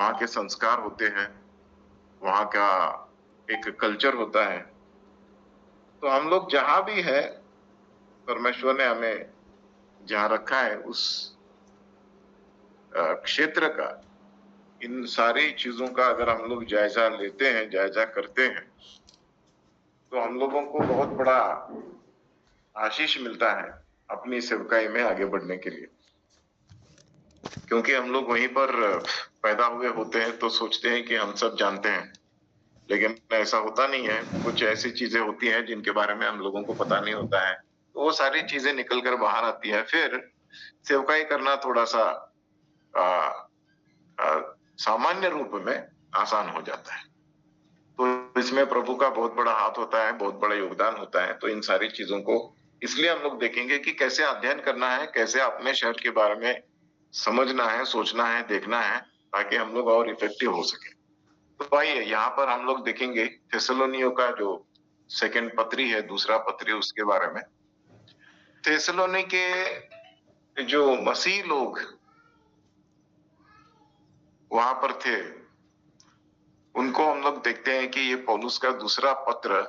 वहाँ के संस्कार होते हैं, वहाँ का एक कल्चर होता है। तो हम लोग जहां भी है, परमेश्वर ने हमें जहां रखा है उस क्षेत्र का, इन सारी चीजों का अगर हम लोग जायजा लेते हैं, जायजा करते हैं, तो हम लोगों को बहुत बड़ा आशीष मिलता है अपनी सेवकाई में आगे बढ़ने के लिए। क्योंकि हम लोग वहीं पर पैदा हुए होते हैं तो सोचते हैं कि हम सब जानते हैं, लेकिन ऐसा होता नहीं है। कुछ ऐसी चीजें होती हैं जिनके बारे में हम लोगों को पता नहीं होता है, तो वो सारी चीजें निकल कर बाहर आती है। फिर सेवकाई करना थोड़ा सा आ, आ, सामान्य रूप में आसान हो जाता है। तो इसमें प्रभु का बहुत बड़ा हाथ होता है, बहुत बड़ा योगदान होता है। तो इन सारी चीजों को इसलिए हम लोग देखेंगे कि कैसे अध्ययन करना है, कैसे अपने शहर के बारे में समझना है, सोचना है, देखना है, ताकि हम लोग और इफेक्टिव हो सके। तो भाई यहाँ पर हम लोग देखेंगे थेसलोनियों का जो सेकंड पत्री है, दूसरा पत्री, उसके बारे में। थेसलोनी के जो मसीह लोग वहां पर थे, उनको हम लोग देखते हैं कि ये पौलुस का दूसरा पत्र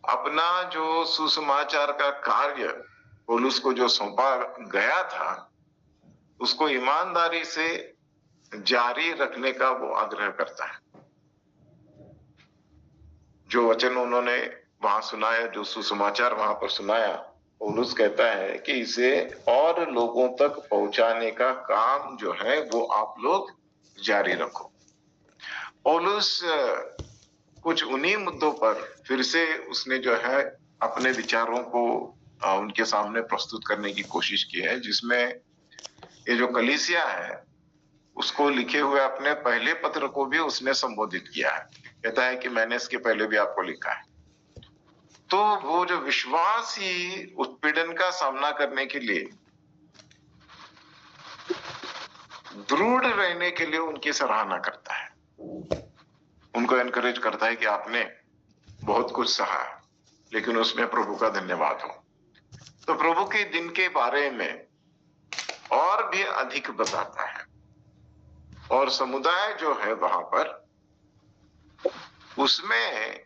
अपना जो सुसमाचार का कार्य पौलुस को जो सौंपा गया था, उसको ईमानदारी से जारी रखने का वो आग्रह करता है। जो वचन उन्होंने वहां सुनाया, जो सुसमाचार वहां पर सुनाया, पौलुस कहता है कि इसे और लोगों तक पहुंचाने का काम जो है वो आप लोग जारी रखो। पौलुस कुछ उन्हीं मुद्दों पर फिर से उसने जो है अपने विचारों को उनके सामने प्रस्तुत करने की कोशिश की है, जिसमें ये जो कलीसिया है उसको लिखे हुए अपने पहले पत्र को भी उसने संबोधित किया है। कहता है कि मैंने इसके पहले भी आपको लिखा है। तो वो जो विश्वासी उत्पीड़न का सामना करने के लिए दृढ़ रहने के लिए उनकी सराहना करता है, उनको एनकरेज करता है कि आपने बहुत कुछ सहा, लेकिन उसमें प्रभु का धन्यवाद हो। तो प्रभु के दिन के बारे में और भी अधिक बताता है, और समुदाय जो है वहां पर, उसमें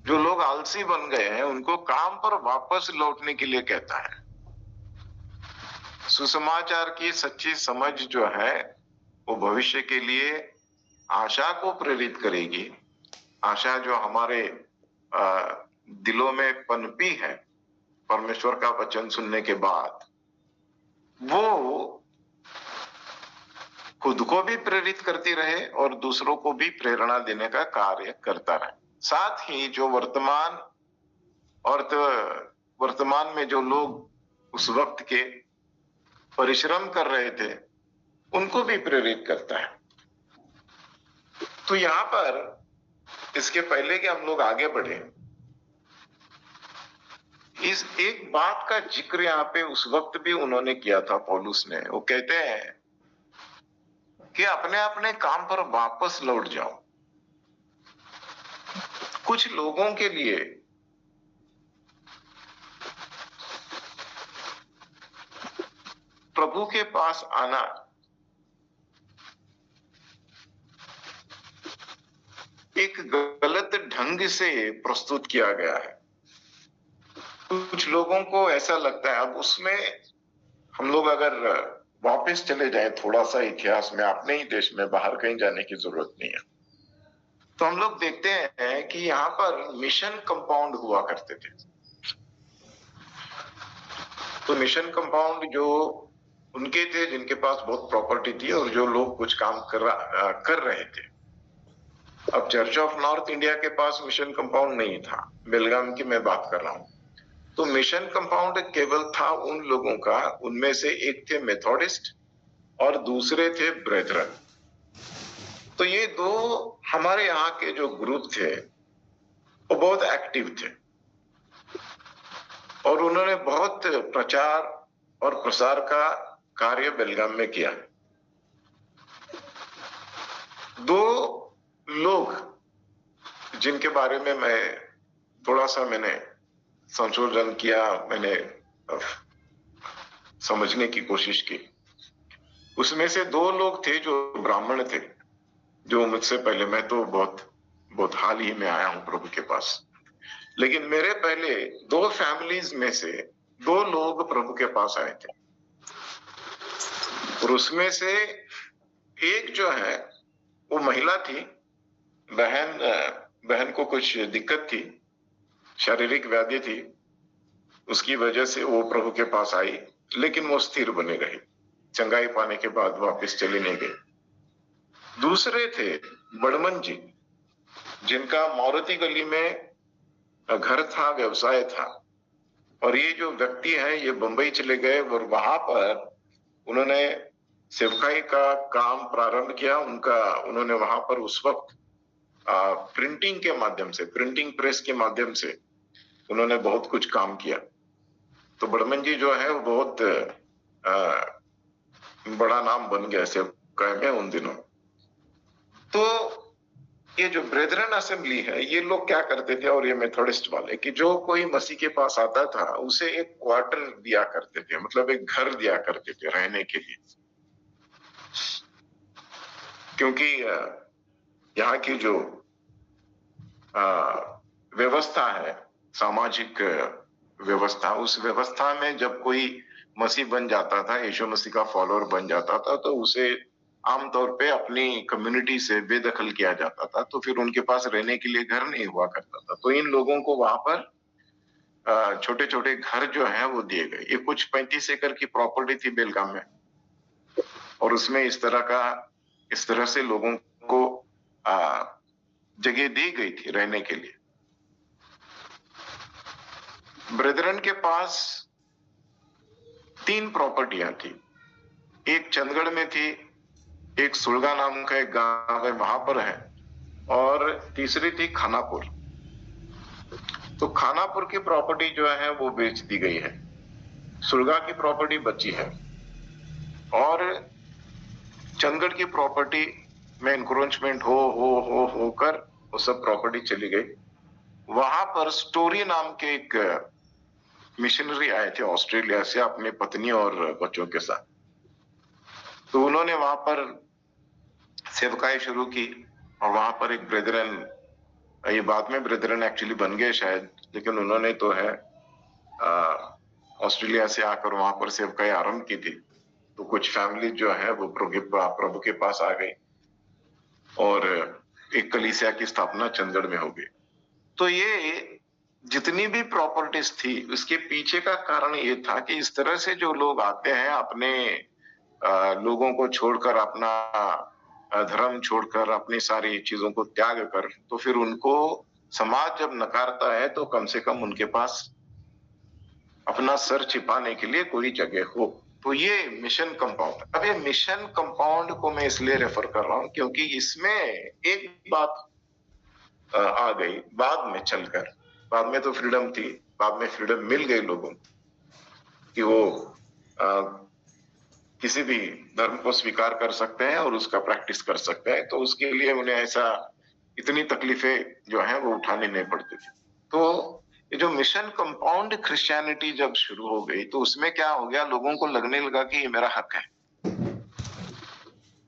जो लोग आलसी बन गए हैं उनको काम पर वापस लौटने के लिए कहता है। सुसमाचार की सच्ची समझ जो है वो भविष्य के लिए आशा को प्रेरित करेगी। आशा जो हमारे दिलों में पनपी है परमेश्वर का वचन सुनने के बाद, वो खुद को भी प्रेरित करती रहे और दूसरों को भी प्रेरणा देने का कार्य करता रहे। साथ ही जो वर्तमान में जो लोग उस वक्त के परिश्रम कर रहे थे उनको भी प्रेरित करता है। तो यहां पर इसके पहले कि हम लोग आगे बढ़े, इस एक बात का जिक्र यहाँ पे उस वक्त भी उन्होंने किया था पौलुस ने। वो कहते हैं कि अपने अपने काम पर वापस लौट जाओ। कुछ लोगों के लिए प्रभु के पास आना एक गलत ढंग से प्रस्तुत किया गया है। कुछ लोगों को ऐसा लगता है, अब उसमें हम लोग अगर वापस चले जाएं थोड़ा सा इतिहास में, अपने ही देश में, बाहर कहीं जाने की जरूरत नहीं है, तो हम लोग देखते हैं कि यहाँ पर मिशन कंपाउंड हुआ करते थे। तो मिशन कंपाउंड जो उनके थे जिनके पास बहुत प्रॉपर्टी थी और जो लोग कुछ काम कर रहे थे। अब चर्च ऑफ नॉर्थ इंडिया के पास मिशन कंपाउंड नहीं था, बेलगाम की मैं बात कर रहा हूं। तो मिशन कंपाउंड केवल था उन लोगों का, उनमें से एक थे मेथोडिस्ट और दूसरे थे ब्रेथरन। तो ये दो हमारे यहाँ के जो ग्रुप थे वो बहुत एक्टिव थे और उन्होंने बहुत प्रचार और प्रसार का कार्य बेलगाम में किया। दो लोग जिनके बारे में मैं थोड़ा सा मैंने संशोधन किया, मैंने समझने की कोशिश की। उसमें से 2 लोग थे जो ब्राह्मण थे, जो मुझसे पहले, मैं तो बहुत बहुत हाल ही में आया हूँ प्रभु के पास। लेकिन मेरे पहले 2 फैमिलीज में से 2 लोग प्रभु के पास आए थे। और उसमें से एक जो है वो महिला थी, बहन को कुछ दिक्कत थी, शारीरिक व्याधि थी, उसकी वजह से वो प्रभु के पास आई, लेकिन वो स्थिर बने रही, चंगाई पाने के बाद वापस चली नहीं गई। दूसरे थे बड़मन जी, जिनका मारुति गली में घर था, व्यवसाय था, और ये जो व्यक्ति है ये बंबई चले गए और वहां पर उन्होंने सेवकाई का काम प्रारंभ किया। उन्होंने वहां पर उस वक्त प्रिंटिंग के माध्यम से, प्रिंटिंग प्रेस के माध्यम से उन्होंने बहुत कुछ काम किया। तो बड़मन जी जो है वो बहुत बड़ा नाम बन गया सेवकाई में उन दिनों। तो ये जो ब्रेदरन असेंबली है, ये लोग क्या करते थे, और ये मेथोडिस्ट वाले, कि जो कोई मसीह के पास आता था उसे एक क्वार्टर दिया करते थे, मतलब एक घर दिया करते थे रहने के लिए। क्योंकि यहाँ की जो व्यवस्था है, सामाजिक व्यवस्था, उस व्यवस्था में जब कोई मसीह बन जाता था, यीशु मसीह का फॉलोअर बन जाता था, तो उसे आमतौर पे अपनी कम्युनिटी से बेदखल किया जाता था। तो फिर उनके पास रहने के लिए घर नहीं हुआ करता था। तो इन लोगों को वहां पर छोटे छोटे घर जो हैं वो दिए गए। ये कुछ 35 एकड़ की प्रॉपर्टी थी बेलगाम में, और उसमें इस तरह से लोगों को जगह दी गई थी रहने के लिए। ब्रदरन के पास 3 प्रॉपर्टियां थी। एक चंदगढ़ में थी, एक सुलगा नाम का एक गांव है वहां पर है, और तीसरी थी खानापुर। तो खानापुर की प्रॉपर्टी जो है वो बेच दी गई है, सुलगा की प्रॉपर्टी बची है, और चंदगढ़ की प्रॉपर्टी में इंक्रोचमेंट होकर वो सब प्रॉपर्टी चली गई। वहां पर स्टोरी नाम के एक मिशनरी आए थे ऑस्ट्रेलिया से अपनी पत्नी और बच्चों के साथ। तो उन्होंने वहां पर सेवकाई शुरू की, और वहां पर एक ब्रदरन, ये बाद में ब्रदरन एक्चुअली बन गए शायद, लेकिन उन्होंने तो है ऑस्ट्रेलिया से आकर वहां पर सेवकाई आरंभ की थी। तो कुछ फैमिली जो है वो प्रभु के पास आ गई, और एक कलीसिया की स्थापना चंडगढ़ में हो गई। तो ये जितनी भी प्रॉपर्टीज थी, उसके पीछे का कारण ये था कि इस तरह से जो लोग आते हैं अपने लोगों को छोड़कर, अपना धर्म छोड़कर, अपनी सारी चीजों को त्याग कर, तो फिर उनको समाज जब नकारता है तो कम से कम उनके पास अपना सर छिपाने के लिए कोई जगह हो। तो ये मिशन कंपाउंड, अब ये मिशन कंपाउंड को मैं इसलिए रेफर कर रहा हूं क्योंकि इसमें एक बात आ गई बाद में चलकर। बाद में तो फ्रीडम थी, बाद में फ्रीडम मिल गई लोगों को कि वो किसी भी धर्म को स्वीकार कर सकते हैं और उसका प्रैक्टिस कर सकते हैं। तो उसके लिए उन्हें ऐसा इतनी तकलीफें जो हैं वो उठानी नहीं पड़ती थी। तो ये जो मिशन कंपाउंड क्रिश्चियनिटी जब शुरू हो गई तो उसमें क्या हो गया, लोगों को लगने लगा कि ये मेरा हक है।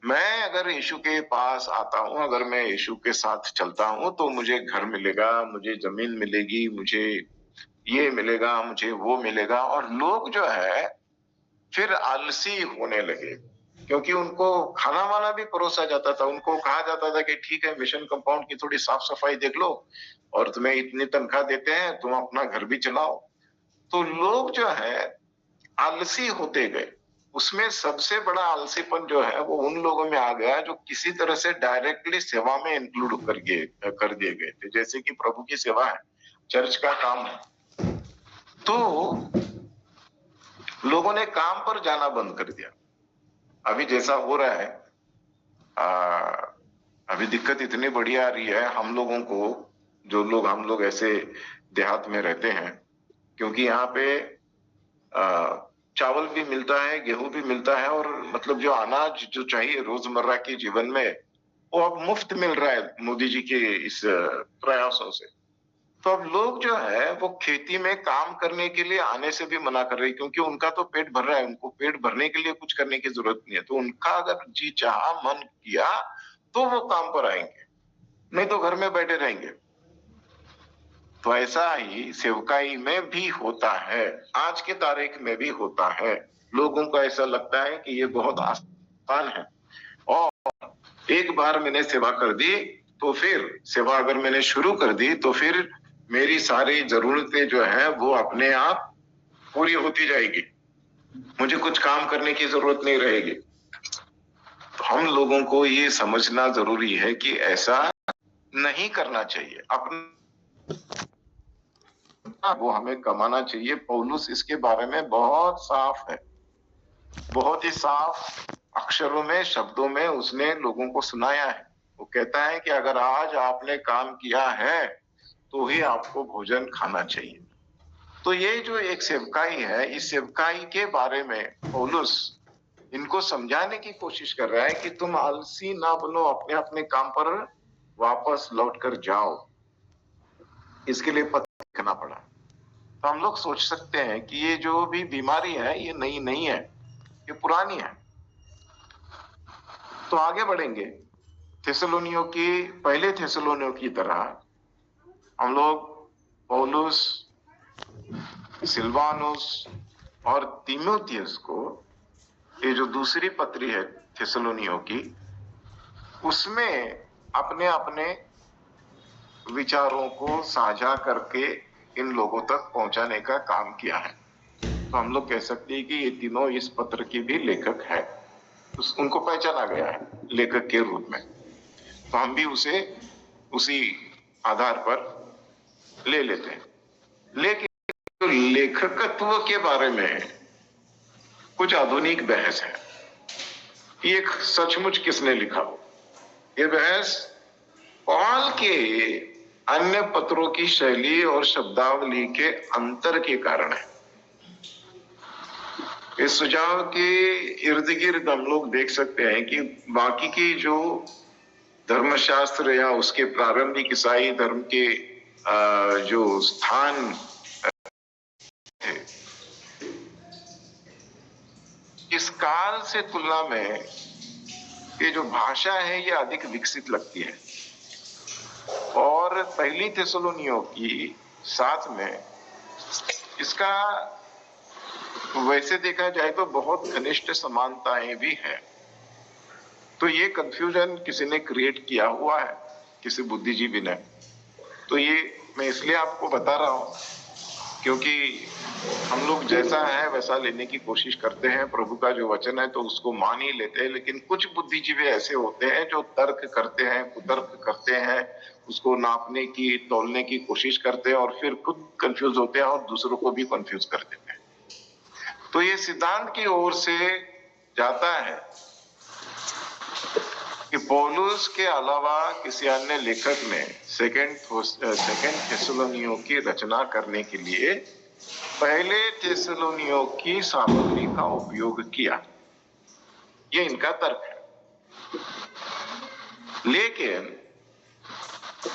मैं अगर यीशु के पास आता हूं, अगर मैं यीशु के साथ चलता हूं, तो मुझे घर मिलेगा, मुझे जमीन मिलेगी, मुझे ये मिलेगा, मुझे वो मिलेगा। और लोग जो है फिर आलसी होने लगे, क्योंकि उनको खाना वाना भी परोसा जाता था। उनको कहा जाता था कि ठीक है, मिशन कंपाउंड की थोड़ी साफ सफाई देख लो और तुम्हें इतनी तनख्वाह देते हैं, तुम अपना घर भी चलाओ। तो लोग जो है आलसी होते गए। उसमें सबसे बड़ा आलसीपन जो है वो उन लोगों में आ गया जो किसी तरह से डायरेक्टली सेवा में इंक्लूड कर दिए गए थे, जैसे कि प्रभु की सेवा है, चर्च का काम है। तो लोगों ने काम पर जाना बंद कर दिया। अभी जैसा हो रहा है, अभी दिक्कत इतनी बड़ी आ रही है हम लोगों को, हम लोग ऐसे देहात में रहते हैं, क्योंकि यहाँ पे चावल भी मिलता है, गेहूं भी मिलता है, और मतलब जो अनाज जो चाहिए रोजमर्रा के जीवन में वो अब मुफ्त मिल रहा है मोदी जी के इस प्रयासों से। तो अब लोग जो है वो खेती में काम करने के लिए आने से भी मना कर रहे हैं, क्योंकि उनका तो पेट भर रहा है, उनको पेट भरने के लिए कुछ करने की जरूरत नहीं है। तो उनका अगर जी चाहा, मन किया, तो वो काम पर आएंगे, नहीं तो घर में बैठे रहेंगे। तो ऐसा ही सेवकाई में भी होता है, आज के तारीख में भी होता है। लोगों को ऐसा लगता है कि ये बहुत आसान है, और एक बार मैंने सेवा कर दी तो फिर सेवा अगर मैंने शुरू कर दी तो फिर मेरी सारी जरूरतें जो है वो अपने आप पूरी होती जाएगी, मुझे कुछ काम करने की जरूरत नहीं रहेगी। तो हम लोगों को ये समझना जरूरी है कि ऐसा नहीं करना चाहिए। अपना वो हमें कमाना चाहिए। पौलुस इसके बारे में बहुत साफ है, बहुत ही साफ अक्षरों में, शब्दों में उसने लोगों को सुनाया है। वो कहता है कि अगर आज आपने काम किया है तो ही आपको भोजन खाना चाहिए। तो ये जो एक सेवकाई है, इस सेवकाई के बारे में पौलुस इनको समझाने की कोशिश कर रहा है कि तुम आलसी ना बनो, अपने अपने काम पर वापस लौट कर जाओ। इसके लिए पत्र लिखना पड़ा। तो हम लोग सोच सकते हैं कि ये जो भी बीमारी है ये नई नहीं है, ये पुरानी है। तो आगे बढ़ेंगे। थेसलोनियों की, पहले थेसलोनियों की तरह हम लोग पौलुस, सिल्वानुस और तीमुथियुस को, ये जो दूसरी पत्री है थेसलोनियों की, उसमें अपने अपने विचारों को साझा करके इन लोगों तक पहुंचाने का काम किया है। तो हम लोग कह सकते हैं कि ये तीनों इस पत्र के भी लेखक है, उनको पहचाना गया है लेखक के रूप में। तो हम भी उसे उसी आधार पर ले लेते हैं। लेकिन तो लेखकत्व के बारे में कुछ आधुनिक बहस है। ये सचमुच किसने लिखा हो? ये बहस पॉल के अन्य पत्रों की शैली और शब्दावली के अंतर के कारण है। इस सुझाव के इर्द गिर्द हम लोग देख सकते हैं कि बाकी की जो धर्मशास्त्र या उसके प्रारंभिक ईसाई धर्म के जो स्थान थे, इस काल से तुलना में ये जो भाषा है ये अधिक विकसित लगती है। और पहली थेसलोनियों की साथ में इसका वैसे देखा जाए तो बहुत घनिष्ठ समानताएं भी हैं। तो ये कंफ्यूजन किसी ने क्रिएट किया हुआ है, किसी बुद्धिजीवी ने। तो ये मैं इसलिए आपको बता रहा हूं क्योंकि हम लोग जैसा है वैसा लेने की कोशिश करते हैं। प्रभु का जो वचन है तो उसको मान ही लेते हैं, लेकिन कुछ बुद्धिजीवी ऐसे होते हैं जो तर्क करते हैं, कुतर्क करते हैं, उसको नापने की, तोलने की कोशिश करते हैं और फिर खुद कंफ्यूज होते हैं और दूसरों को भी कंफ्यूज कर देते हैं। तो ये सिद्धांत की ओर से जाता है कि पौलुस के अलावा किसी अन्य लेखक ने सेकेंड थेसलोनियों की रचना करने के लिए पहले थेसलोनियों की सामग्री का उपयोग किया। ये इनका तर्क है। लेकिन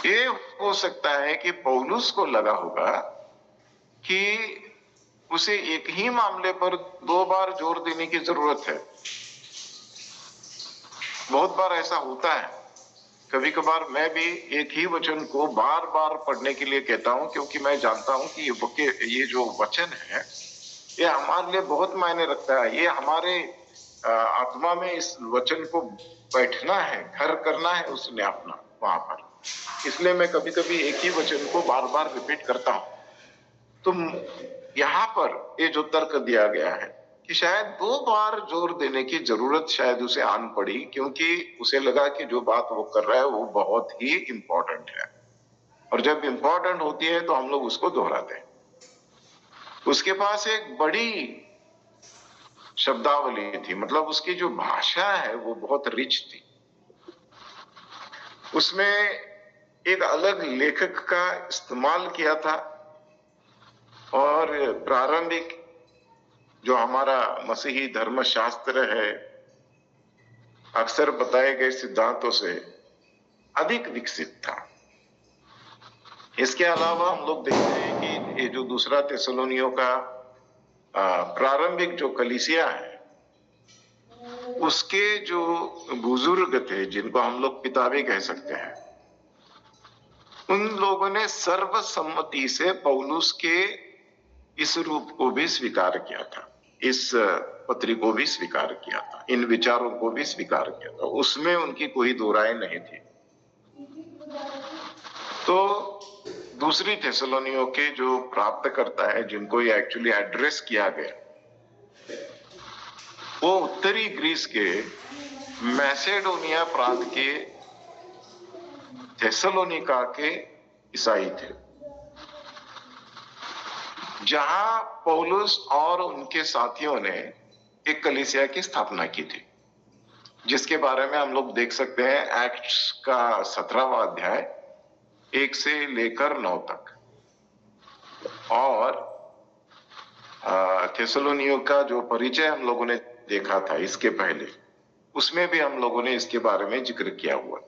ये हो सकता है कि पौलुस को लगा होगा कि उसे एक ही मामले पर दो बार जोर देने की जरूरत है। बहुत बार ऐसा होता है। कभी कभार मैं भी एक ही वचन को बार बार पढ़ने के लिए कहता हूं, क्योंकि मैं जानता हूं कि ये जो वचन है ये हमारे लिए बहुत मायने रखता है। ये हमारे आत्मा में इस वचन को बैठना है, घर करना है उसने अपना वहां पर। इसलिए मैं कभी कभी एक ही वचन को बार बार रिपीट करता हूं। तो यहाँ पर ये जो तर्क दिया गया है कि शायद दो बार जोर देने की जरूरत शायद उसे आन पड़ी, क्योंकि उसे लगा कि जो बात वो कर रहा है वो बहुत ही इंपॉर्टेंट है, और जब इंपॉर्टेंट होती है तो हम लोग उसको दोहराते हैं। उसके पास एक बड़ी शब्दावली थी, मतलब उसकी जो भाषा है वो बहुत रिच थी। उसमें एक अलग लेखक का इस्तेमाल किया था, और प्रारंभिक जो हमारा मसीही धर्मशास्त्र है अक्सर बताए गए सिद्धांतों से अधिक विकसित था। इसके अलावा हम लोग देखते हैं कि ये जो दूसरा थिस्सलुनीयों का प्रारंभिक जो कलीसिया है, उसके जो बुजुर्ग थे, जिनको हम लोग पिता भी कह सकते हैं, उन लोगों ने सर्वसम्मति से पौलुस के इस रूप को भी स्वीकार किया था, इस पत्री को भी स्वीकार किया था, इन विचारों को भी स्वीकार किया था, उसमें उनकी कोई दो राय नहीं थी। तो दूसरी थिस्सलुनीयों के जो प्राप्त करता है, जिनको ये एक्चुअली एड्रेस किया गया, वो उत्तरी ग्रीस के मैसेडोनिया प्रांत के थिस्सलुनीका के ईसाई थे, जहां पौलुस और उनके साथियों ने एक कलीसिया की स्थापना की थी, जिसके बारे में हम लोग देख सकते हैं एक्ट्स का 17वां अध्याय 1 से लेकर 9 तक, और थिस्सलुनीयों का जो परिचय हम लोगों ने देखा था इसके पहले, उसमें भी हम लोगों ने इसके बारे में जिक्र किया हुआ।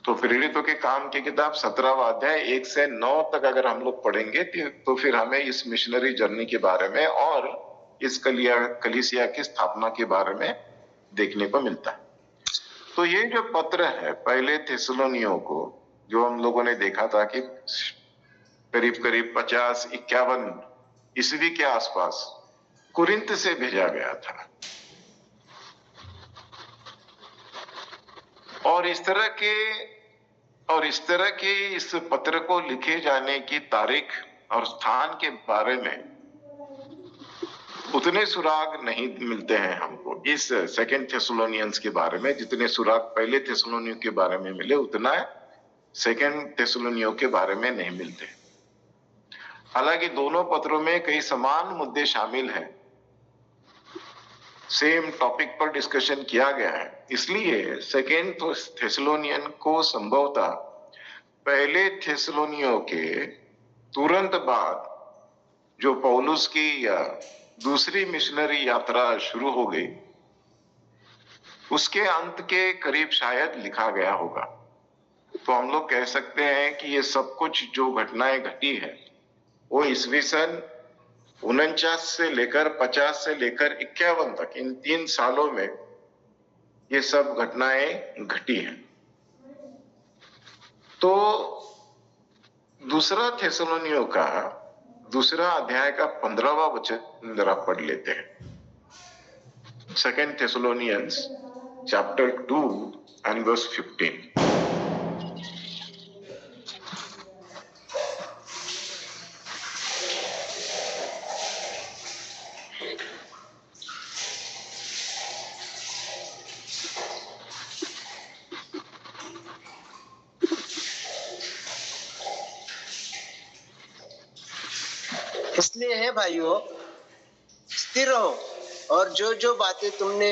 तो प्रेरितों के काम की किताब 17वां अध्याय 1 से 9 तक अगर हम लोग पढ़ेंगे तो फिर हमें इस मिशनरी जर्नी के बारे में और इस कलीसिया की स्थापना के बारे में देखने को मिलता है। तो ये जो पत्र है पहले थिस्सलुनीयों को, जो हम लोगों ने देखा था कि करीब करीब 50-51 ईस्वी के आसपास कुरिन्थ से भेजा गया था, और इस तरह के इस पत्र को लिखे जाने की तारीख और स्थान के बारे में उतने सुराग नहीं मिलते हैं हमको इस सेकंड थिस्सलुनियंस के बारे में, जितने सुराग पहले थिस्सलुनियों के बारे में मिले उतना सेकंड थिस्सलुनियों के बारे में नहीं मिलते। हालांकि दोनों पत्रों में कई समान मुद्दे शामिल हैं, सेम टॉपिक पर डिस्कशन किया गया है, इसलिए सेकेंड थिस्सलुनियन को संभवतः पहले थिस्सलुनियों के तुरंत बाद जो पौलुस की दूसरी मिशनरी यात्रा शुरू हो गई, उसके अंत के करीब शायद लिखा गया होगा। तो हम लोग कह सकते हैं कि ये सब कुछ जो घटनाएं घटी है वो ईस्वी सन 49 से लेकर 50 से लेकर 51 तक, इन 3 सालों में ये सब घटनाएं घटी हैं। तो दूसरा थिस्सलुनियों का दूसरा अध्याय का 15वां वचन जरा पढ़ लेते हैं। Second Thessalonians chapter 2 and verse 15। इसलिए है भाइयों, स्थिर रहो और जो जो बातें तुमने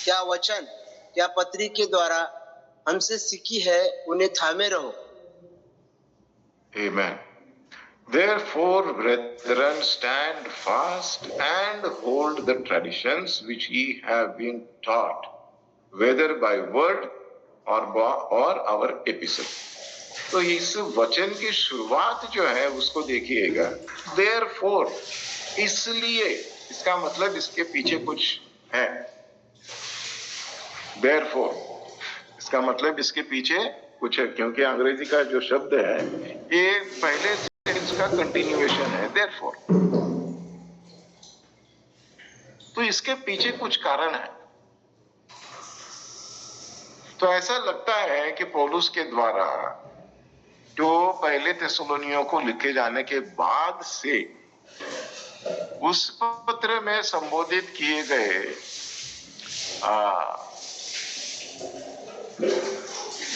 क्या वचन क्या पत्री के द्वारा हमसे सीखी है उन्हें थामे रहो। Amen. Therefore, brethren, stand fast and hold the traditions which ye have been taught, whether by word or our epistle. तो इस वचन की शुरुआत जो है उसको देखिएगा, therefore, इसलिए, इसका मतलब इसके पीछे कुछ है। therefore, इसका मतलब इसके पीछे कुछ है, क्योंकि अंग्रेजी का जो शब्द है ये पहले से इसका कंटिन्यूएशन है, therefore। तो इसके पीछे कुछ कारण है। तो ऐसा लगता है कि पौलुस के द्वारा जो पहले थिस्सलुनियों को लिखे जाने के बाद से उस पत्र में संबोधित किए गए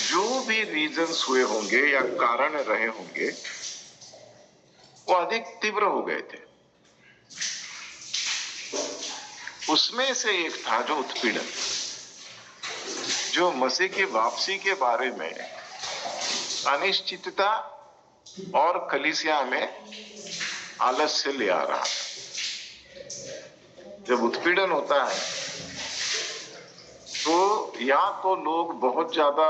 जो भी रीजंस हुए होंगे या कारण रहे होंगे वो अधिक तीव्र हो गए थे। उसमें से एक था जो उत्पीड़न, जो मसीह की वापसी के बारे में अनिश्चितता और कलीसिया में आलस्य ले आ रहा था। जब उत्पीड़न होता है तो या तो लोग बहुत ज्यादा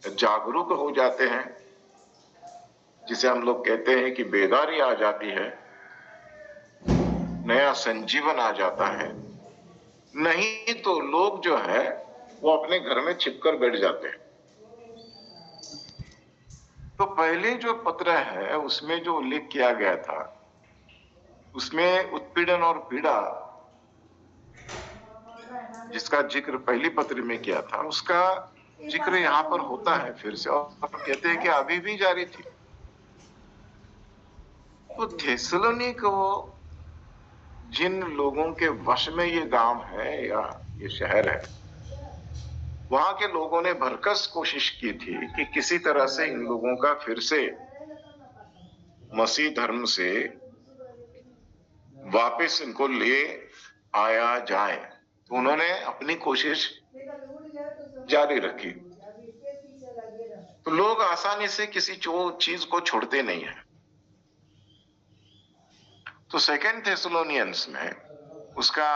जागरूक हो जाते हैं जिसे हम लोग कहते हैं कि बेदारी आ जाती है, नया संजीवन आ जाता है। नहीं तो लोग जो है वो अपने घर में छिपकर बैठ जाते हैं। तो पहले जो पत्र है उसमें जो उल्लेख किया गया था, उसमें उत्पीड़न और पीड़ा जिसका जिक्र पहली पत्र में किया था, उसका जिक्र यहाँ पर होता है फिर से, और कहते हैं कि अभी भी जारी थी। तो थेसलोनी को जिन लोगों के वश में ये गांव है या ये शहर है, वहां के लोगों ने भरकस कोशिश की थी कि किसी तरह से इन लोगों का फिर से मसीह धर्म से वापस इनको ले आया जाए। तो उन्होंने अपनी कोशिश जारी रखी। तो लोग आसानी से किसी चीज को छोड़ते नहीं है। तो सेकंड थेसलोनियंस में उसका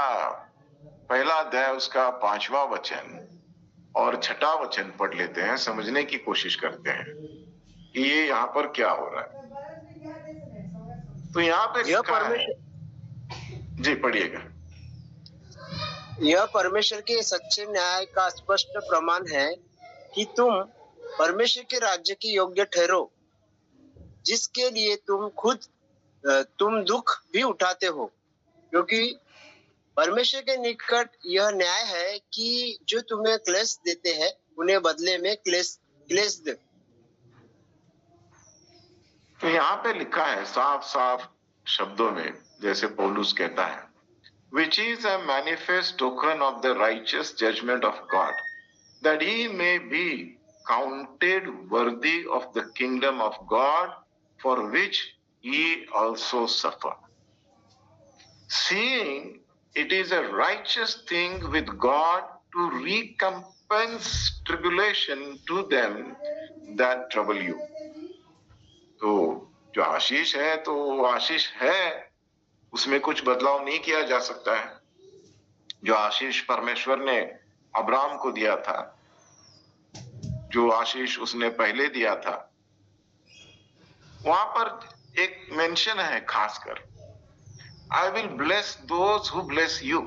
पहला अध्याय, उसका 5वां वचन और 6वां वचन पढ़ लेते हैं, समझने की कोशिश करते हैं कि ये यहाँ पर क्या हो रहा है। तो यहाँ पे लिखा है, जी पढ़िएगा। यह परमेश्वर के सच्चे न्याय का स्पष्ट प्रमाण है कि तुम परमेश्वर के राज्य के योग्य ठहरो, जिसके लिए तुम दुख भी उठाते हो, क्योंकि परमेश्वर के निकट यह न्याय है कि जो तुम्हें क्लेश देते हैं उन्हें बदले में क्लेश दे। तो यहाँ पे लिखा है साफ साफ शब्दों में, जैसे पौलुस कहता है, which is a manifest token of the righteous judgment of God, that he may be counted worthy of the kingdom of God, for which ye also suffer. Seeing it is a righteous thing with God to recompense tribulation to them that trouble you. तो जो आशीष है तो आशीष है, उसमें कुछ बदलाव नहीं किया जा सकता है। जो आशीष परमेश्वर ने अब्राहम को दिया था, जो आशीष उसने पहले दिया था, वहां पर एक मेंशन है खासकर, I will bless those who bless you.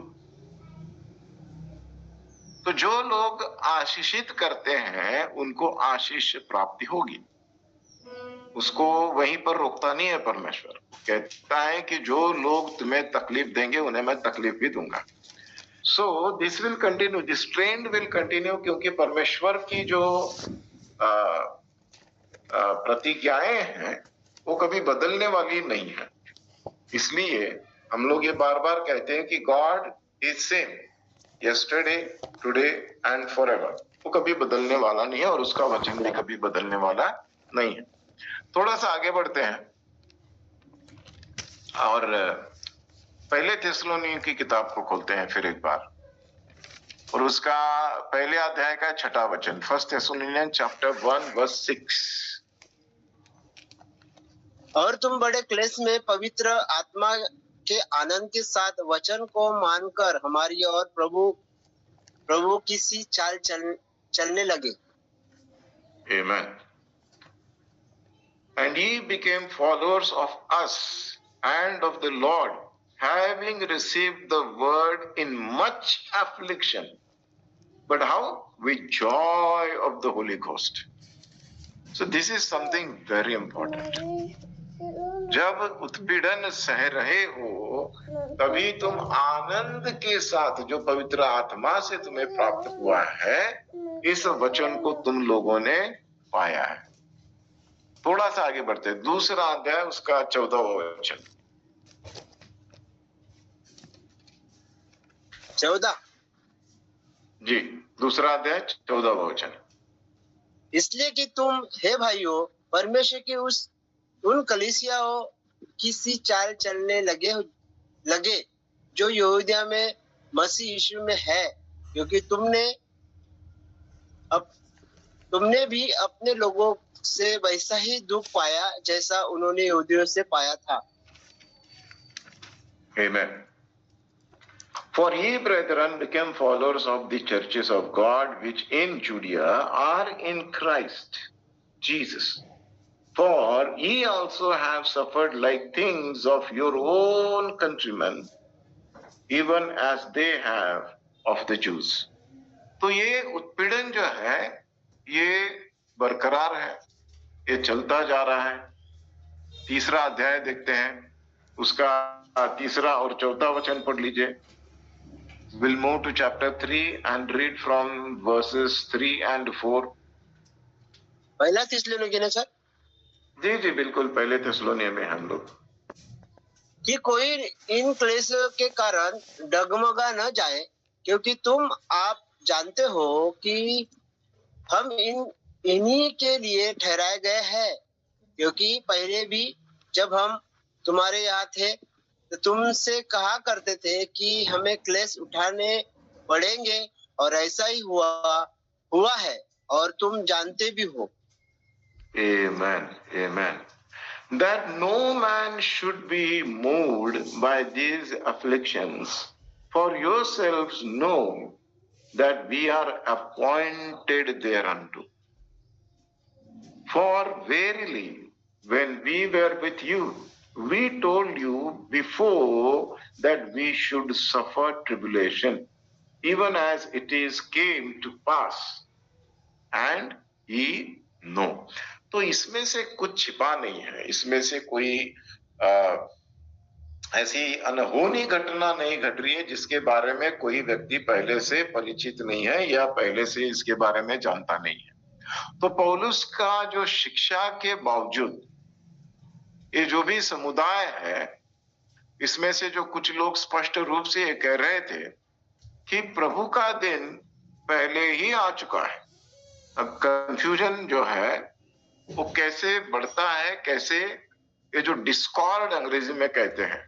तो जो लोग आशीषित करते हैं उनको आशीष प्राप्ति होगी। उसको वहीं पर रोकता नहीं है परमेश्वर, कहता है कि जो लोग तुम्हें तकलीफ देंगे उन्हें मैं तकलीफ भी दूंगा। So this will continue, this trend will continue, क्योंकि परमेश्वर की जो प्रतिज्ञाएं हैं वो कभी बदलने वाली नहीं है। इसलिए हम लोग ये बार बार कहते हैं कि God is same yesterday, today and forever. वो कभी बदलने वाला नहीं है और उसका वचन भी कभी बदलने वाला नहीं है। थोड़ा सा आगे बढ़ते हैं और पहले थेसलोनी की किताब को खोलते हैं फिर एक बार, और उसका पहले अध्याय का 6वां वचन, फर्स्ट थेसलोनियंस चैप्टर 1 वर्स 6। और तुम बड़े क्लेश में पवित्र आत्मा के आनंद के साथ वचन को मानकर हमारी और प्रभु की सी चाल चलने लगे। Amen. And ye became followers of us and of the Lord, having received the word in much affliction. But how? With joy of the Holy Ghost. So this is something very important. जब उत्पीड़न सह रहे हो तभी तुम आनंद के साथ, जो पवित्र आत्मा से तुम्हें प्राप्त हुआ है, इस वचन को तुम लोगों ने पाया है। थोड़ा सा आगे बढ़ते, दूसरा अध्याय उसका 14वां वचन। 14 जी, दूसरा अध्याय 14वां वचन। इसलिए कि तुम हे भाइयों परमेश्वर के उन कलीसियाओं की सी चाल चलने लगे जो यहूदिया में मसीह यीशु में है, क्योंकि तुमने भी अपने लोगों से वैसा ही दुख पाया जैसा उन्होंने यहूदियों से पाया था। Amen. For ye, brethren, became followers of the churches of God which in Judea are in Christ Jesus. For ye also have suffered like things of your own countrymen, even as they have of the Jews. तो ये उत्पीड़न जो है ये बरकरार है, ये चलता जा रहा है। तीसरा अध्याय देखते हैं, उसका तीसरा और चौथा वचन पढ़ लीजिए। We'll move to chapter 3 and read from verses 3 and 4. पहला थिस्सलुनीके सर। जी जी बिल्कुल, पहले थिस्सलुनीके में हम लोग कि कोई इन क्लेशों के कारण डगमगा न जाए, क्योंकि तुम आप जानते हो कि हम इन्हीं के लिए ठहराए गए हैं। क्योंकि पहले भी जब हम तुम्हारे यहाँ थे तो तुमसे कहा करते थे कि हमें क्लेश उठाने पड़ेंगे, और ऐसा ही हुआ है, और तुम जानते भी हो। Amen, amen. That no man should be moved by these afflictions, for yourselves know that we are appointed thereunto. For verily, when we were with you, we told you before that we should suffer tribulation, even as it is came to pass, and ye know. तो इसमें से कुछ छिपा नहीं है, इसमें से कोई ऐसी अनहोनी घटना नहीं घट रही है जिसके बारे में कोई व्यक्ति पहले से परिचित नहीं है या पहले से इसके बारे में जानता नहीं है। तो पौलुस का जो शिक्षा के बावजूद ये जो भी समुदाय है, इसमें से जो कुछ लोग स्पष्ट रूप से ये कह रहे थे कि प्रभु का दिन पहले ही आ चुका है। अब कंफ्यूजन जो है वो कैसे बढ़ता है, कैसे ये जो डिस्कॉर्ड अंग्रेजी में कहते हैं,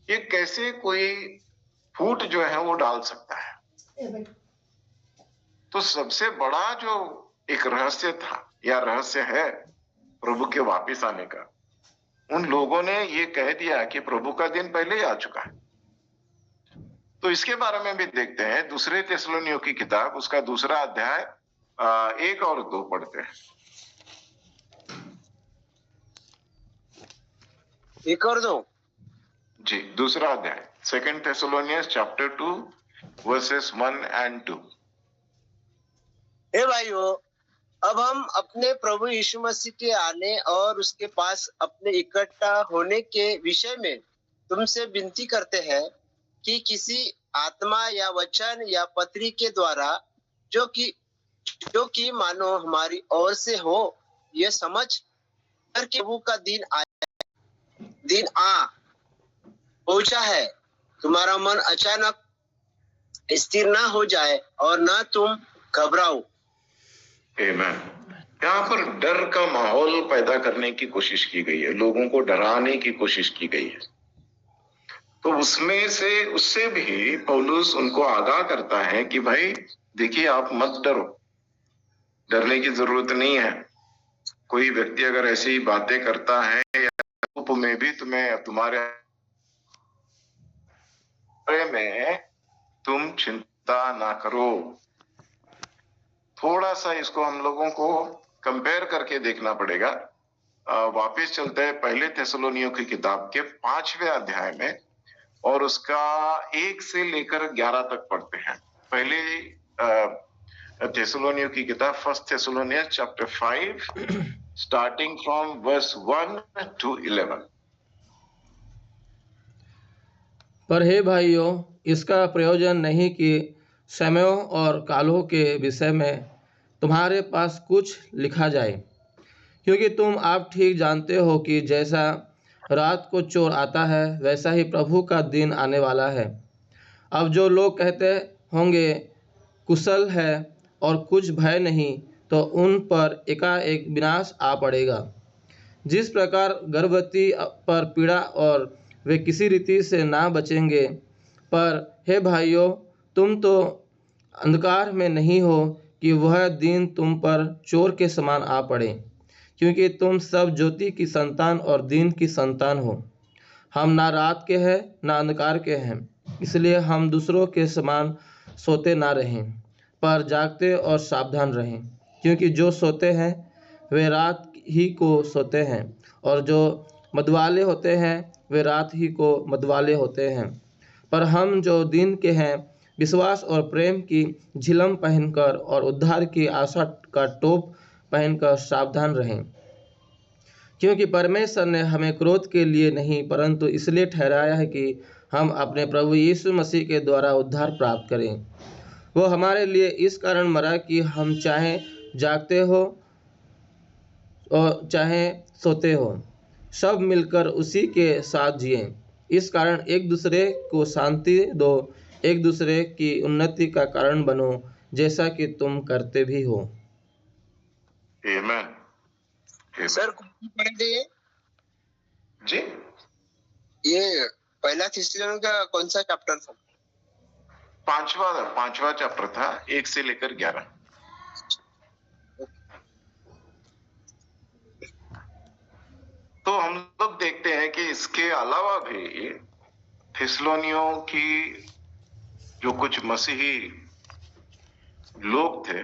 ये कैसे कोई फूट जो है वो डाल सकता है। तो सबसे बड़ा जो एक रहस्य था या रहस्य है प्रभु के वापिस आने का, उन लोगों ने ये कह दिया कि प्रभु का दिन पहले ही आ चुका है। तो इसके बारे में भी देखते हैं, दूसरे थिस्सलुनीकियों की किताब उसका दूसरा अध्याय 1 और 2 पढ़ते हैं। 1 और 2 जी, दूसरा अध्याय 2 Thessalonians chapter 2 verses 1 and 2। हे भाइयों, अब हम अपने प्रभु यीशु मसीह के आने और उसके पास अपने इकट्ठा होने के विषय में तुमसे विनती करते हैं कि किसी आत्मा या वचन या पत्री के द्वारा जो कि मानो हमारी ओर से हो, यह समझ कर कि प्रभु का दिन आ पहुंचा है, तुम्हारा मन अचानक स्थिर ना हो जाए और ना तुम घबराओ। आमीन। यहाँ पर डर का माहौल पैदा करने की कोशिश की गई है, लोगों को डराने की कोशिश की गई है। तो उससे भी पौलुस उनको आगाह करता है कि भाई देखिए, आप मत डरो, डरने की जरूरत नहीं है। कोई व्यक्ति अगर ऐसी बातें करता है या रूप में भी तुम्हारे में तुम चिंता ना करो। थोड़ा सा इसको हम लोगों को कंपेयर करके देखना पड़ेगा। वापस चलते हैं पहले थिस्सलुनीकियों की किताब के 5वें अध्याय में और उसका 1 से लेकर 11 तक पढ़ते हैं। पहले थिस्सलुनीकियों की किताब 1 Thessalonians chapter 5 starting from verse 1 to 11। पर हे भाइयों, इसका प्रयोजन नहीं कि समयों और कालों के विषय में तुम्हारे पास कुछ लिखा जाए, क्योंकि तुम आप ठीक जानते हो कि जैसा रात को चोर आता है वैसा ही प्रभु का दिन आने वाला है। अब जो लोग कहते होंगे कुशल है और कुछ भय नहीं, तो उन पर एकाएक विनाश आ पड़ेगा। जिस प्रकार गर्भवती पर पीड़ा और वे किसी रीति से ना बचेंगे। पर हे भाइयों, तुम तो अंधकार में नहीं हो कि वह दिन तुम पर चोर के समान आ पड़े, क्योंकि तुम सब ज्योति की संतान और दिन की संतान हो। हम ना रात के हैं ना अंधकार के हैं, इसलिए हम दूसरों के समान सोते ना रहें, पर जागते और सावधान रहें। क्योंकि जो सोते हैं वे रात ही को सोते हैं, और जो मतवाले होते हैं वे रात ही को मतवाले होते हैं। पर हम जो दिन के हैं, विश्वास और प्रेम की झिलम पहनकर और उद्धार की आशा का टोप पहनकर सावधान रहें, क्योंकि परमेश्वर ने हमें क्रोध के लिए नहीं परंतु इसलिए ठहराया है कि हम अपने प्रभु यीशु मसीह के द्वारा उद्धार प्राप्त करें। वो हमारे लिए इस कारण मरा कि हम चाहे जागते हो और चाहे सोते हो, सब मिलकर उसी के साथ जिएं। इस कारण एक दूसरे को शांति दो, एक दूसरे की उन्नति का कारण बनो, जैसा कि तुम करते भी हो। आमेन। सर पढ़ दिए जी, ये पहला थिस्सलुनीके का कौन सा चैप्टर था? पांचवा चैप्टर था, 1 से लेकर 11। तो हम लोग देखते हैं कि इसके अलावा भी थिस्सलुनियों की जो कुछ मसीही लोग थे,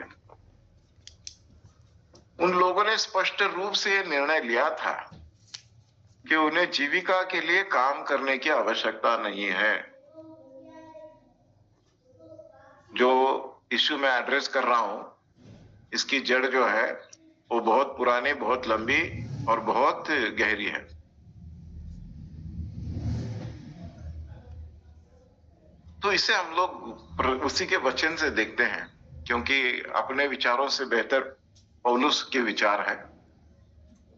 उन लोगों ने स्पष्ट रूप से निर्णय लिया था कि उन्हें जीविका के लिए काम करने की आवश्यकता नहीं है। जो इश्यू मैं एड्रेस कर रहा हूं, इसकी जड़ जो है वो बहुत पुरानी, बहुत लंबी और बहुत गहरी है। तो इसे हम लोग उसी के वचन से देखते हैं, क्योंकि अपने विचारों से बेहतर पौलुस के विचार है,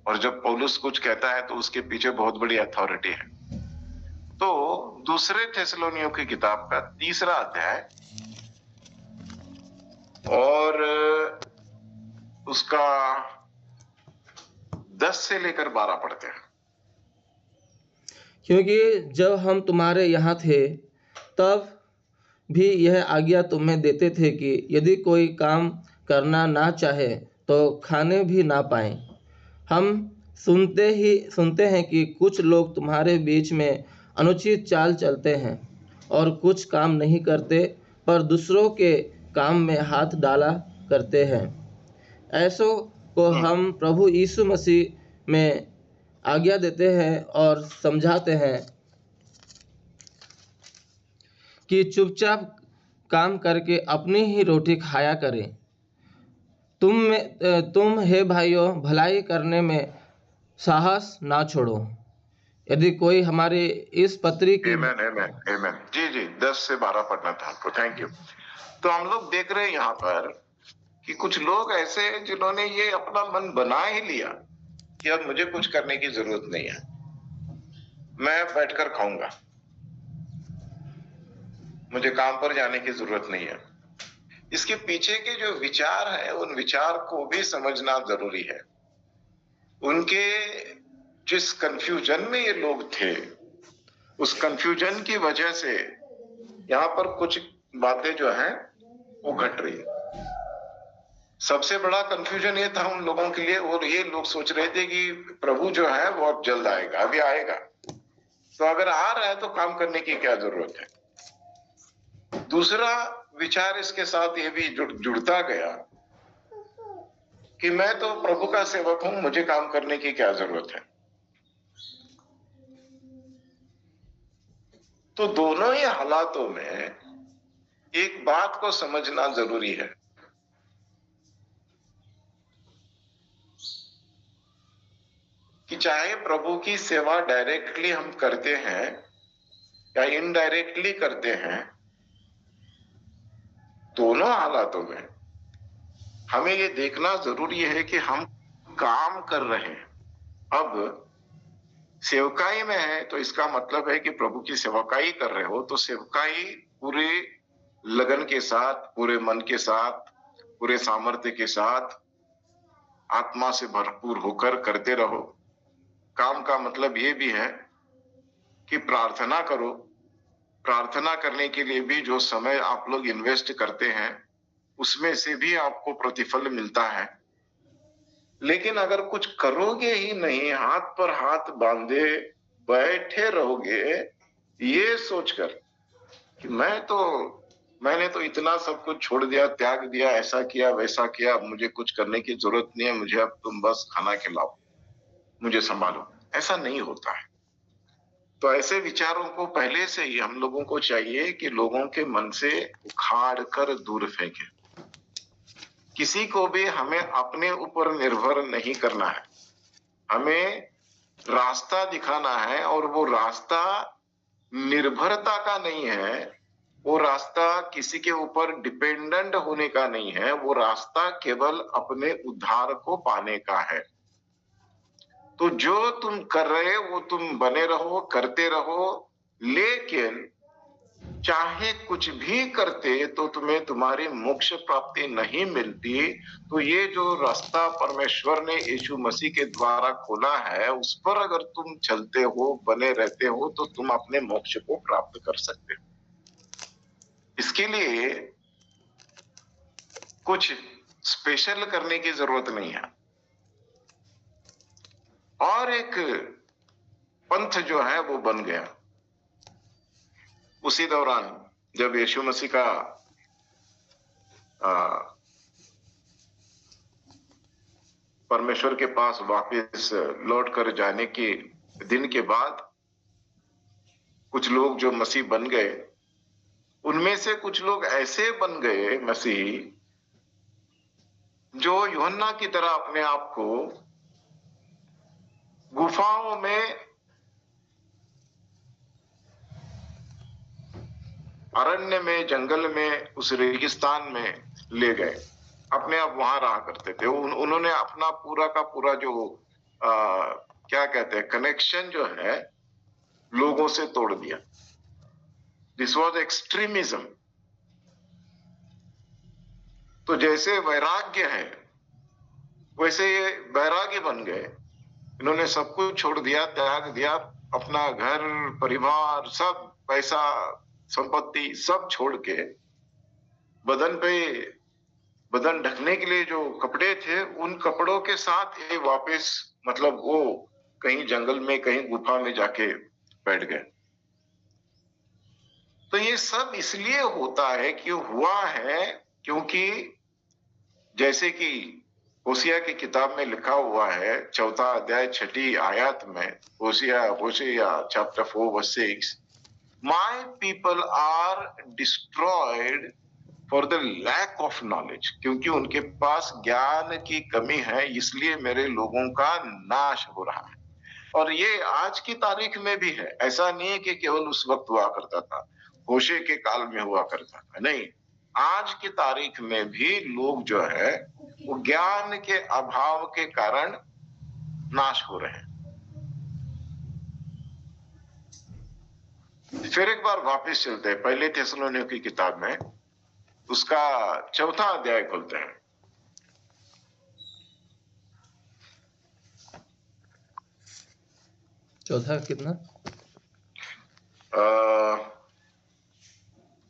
और जब पौलुस कुछ कहता है तो उसके पीछे बहुत बड़ी अथॉरिटी है। तो दूसरे थिस्सलुनियों की किताब का 3रा अध्याय और उसका 10 से लेकर 12 पढ़ते हैं। क्योंकि जब हम तुम्हारे यहाँ थे तब भी यह आज्ञा तुम्हें देते थे कि यदि कोई काम करना ना चाहे तो खाने भी ना पाए। हम सुनते हैं कि कुछ लोग तुम्हारे बीच में अनुचित चाल चलते हैं और कुछ काम नहीं करते पर दूसरों के काम में हाथ डाला करते हैं। ऐसों को हम प्रभु यीशु मसीह में आज्ञा देते हैं और समझाते हैं कि चुपचाप काम करके अपनी ही रोटी खाया करें। तुम हे भाइयों, भलाई करने में साहस ना छोड़ो। यदि कोई हमारे इस पत्री की आमेन। जी 10 से 12 पढ़ना था आपको। Thank you. तो हम लोग देख रहे हैं यहाँ पर कि कुछ लोग ऐसे हैं जिन्होंने ये अपना मन बना ही लिया कि अब मुझे कुछ करने की जरूरत नहीं है, मैं बैठकर खाऊंगा, मुझे काम पर जाने की जरूरत नहीं है। इसके पीछे के जो विचार है, उन विचार को भी समझना जरूरी है। उनके जिस कंफ्यूजन में ये लोग थे, उस कंफ्यूजन की वजह से यहाँ पर कुछ बातें जो हैं वो घट रही है। सबसे बड़ा कंफ्यूजन ये था उन लोगों के लिए, और ये लोग सोच रहे थे कि प्रभु जो है वो अब जल्द आएगा, अभी आएगा, तो अगर आ रहा है तो काम करने की क्या जरूरत है। दूसरा विचार इसके साथ ये भी जुड़ता गया कि मैं तो प्रभु का सेवक हूं, मुझे काम करने की क्या जरूरत है। तो दोनों ही हालातों में एक बात को समझना जरूरी है कि चाहे प्रभु की सेवा डायरेक्टली हम करते हैं या इनडायरेक्टली करते हैं, दोनों हालातों में हमें ये देखना जरूरी है कि हम काम कर रहे हैं। अब सेवकाई में है तो इसका मतलब है कि प्रभु की सेवकाई कर रहे हो, तो सेवकाई पूरे लगन के साथ, पूरे मन के साथ, पूरे सामर्थ्य के साथ, आत्मा से भरपूर होकर करते रहो। काम का मतलब ये भी है कि प्रार्थना करो। प्रार्थना करने के लिए भी जो समय आप लोग इन्वेस्ट करते हैं उसमें से भी आपको प्रतिफल मिलता है। लेकिन अगर कुछ करोगे ही नहीं, हाथ पर हाथ बांधे बैठे रहोगे ये सोचकर कि मैं तो मैंने तो इतना सब कुछ छोड़ दिया, त्याग दिया, ऐसा किया वैसा किया, अब मुझे कुछ करने की जरूरत नहीं है, मुझे अब तुम बस खाना खिलाओ, मुझे संभालो। ऐसा नहीं होता है। तो ऐसे विचारों को पहले से ही हम लोगों को चाहिए कि लोगों के मन से उखाड़ कर दूर फेंके। किसी को भी हमें अपने ऊपर निर्भर नहीं करना है, हमें रास्ता दिखाना है, और वो रास्ता निर्भरता का नहीं है, वो रास्ता किसी के ऊपर डिपेंडेंट होने का नहीं है, वो रास्ता केवल अपने उद्धार को पाने का है। तो जो तुम कर रहे हो वो तुम बने रहो, करते रहो, लेकिन चाहे कुछ भी करते तो तुम्हें तुम्हारी मोक्ष प्राप्ति नहीं मिलती। तो ये जो रास्ता परमेश्वर ने यीशु मसीह के द्वारा खोला है, उस पर अगर तुम चलते हो, बने रहते हो, तो तुम अपने मोक्ष को प्राप्त कर सकते हो। इसके लिए कुछ स्पेशल करने की जरूरत नहीं है। और एक पंथ जो है वो बन गया उसी दौरान जब यीशु मसीह का परमेश्वर के पास वापस लौट कर जाने के दिन के बाद कुछ लोग जो मसीह बन गए, उनमें से कुछ लोग ऐसे बन गए मसीह जो यूहन्ना की तरह अपने आप को गुफाओं में, अरण्य में, जंगल में, उस रेगिस्तान में ले गए, अपने आप वहां रहा करते थे। उन्होंने अपना पूरा का पूरा जो क्या कहते हैं, कनेक्शन जो है लोगों से तोड़ दिया। This was extremism. तो जैसे वैराग्य है वैसे ये वैराग्य बन गए। इन्होंने सब कुछ छोड़ दिया, त्याग दिया, अपना घर परिवार सब, पैसा संपत्ति सब छोड़ के, बदन ढकने के लिए जो कपड़े थे उन कपड़ों के साथ ये वापस, मतलब वो कहीं जंगल में, कहीं गुफा में जाके बैठ गए। तो ये सब इसलिए होता है कि हुआ है क्योंकि जैसे कि होशिया की किताब में लिखा हुआ है, 4 अध्याय 6 आयत में, होशिया chapter 4 verse 6, My people are destroyed for the lack of knowledge। क्योंकि उनके पास ज्ञान की कमी है, इसलिए मेरे लोगों का नाश हो रहा है। और ये आज की तारीख में भी है। ऐसा नहीं है कि केवल उस वक्त हुआ करता था, होशे के काल में हुआ करता था, नहीं, आज की तारीख में भी लोग जो है वो ज्ञान के अभाव के कारण नाश हो रहे हैं। फिर एक बार वापस चलते हैं पहले थिस्सलुनीकियों की किताब में, उसका 4 अध्याय खोलते हैं। चौथा कितना?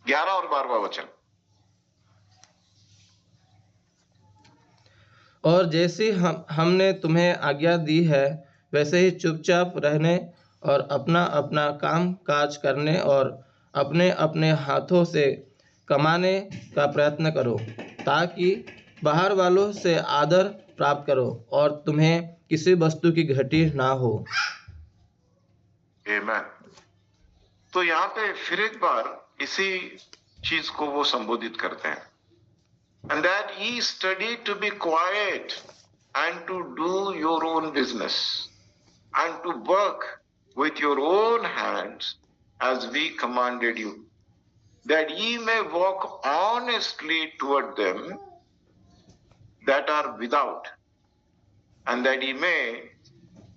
11 और 12वां वचन। और जैसी हमने तुम्हें आज्ञा दी है वैसे ही चुपचाप रहने और अपना अपना काम काज करने और अपने अपने हाथों से कमाने का प्रयत्न करो, ताकि बाहर वालों से आदर प्राप्त करो और तुम्हें किसी वस्तु की घटी ना हो। आमीन। तो यहाँ पे फिर एक बार इसी चीज को वो संबोधित करते हैं, and that ye study to be quiet and to do your own business and to work with your own hands as we commanded you, that ye may walk honestly toward them that are without, and that ye may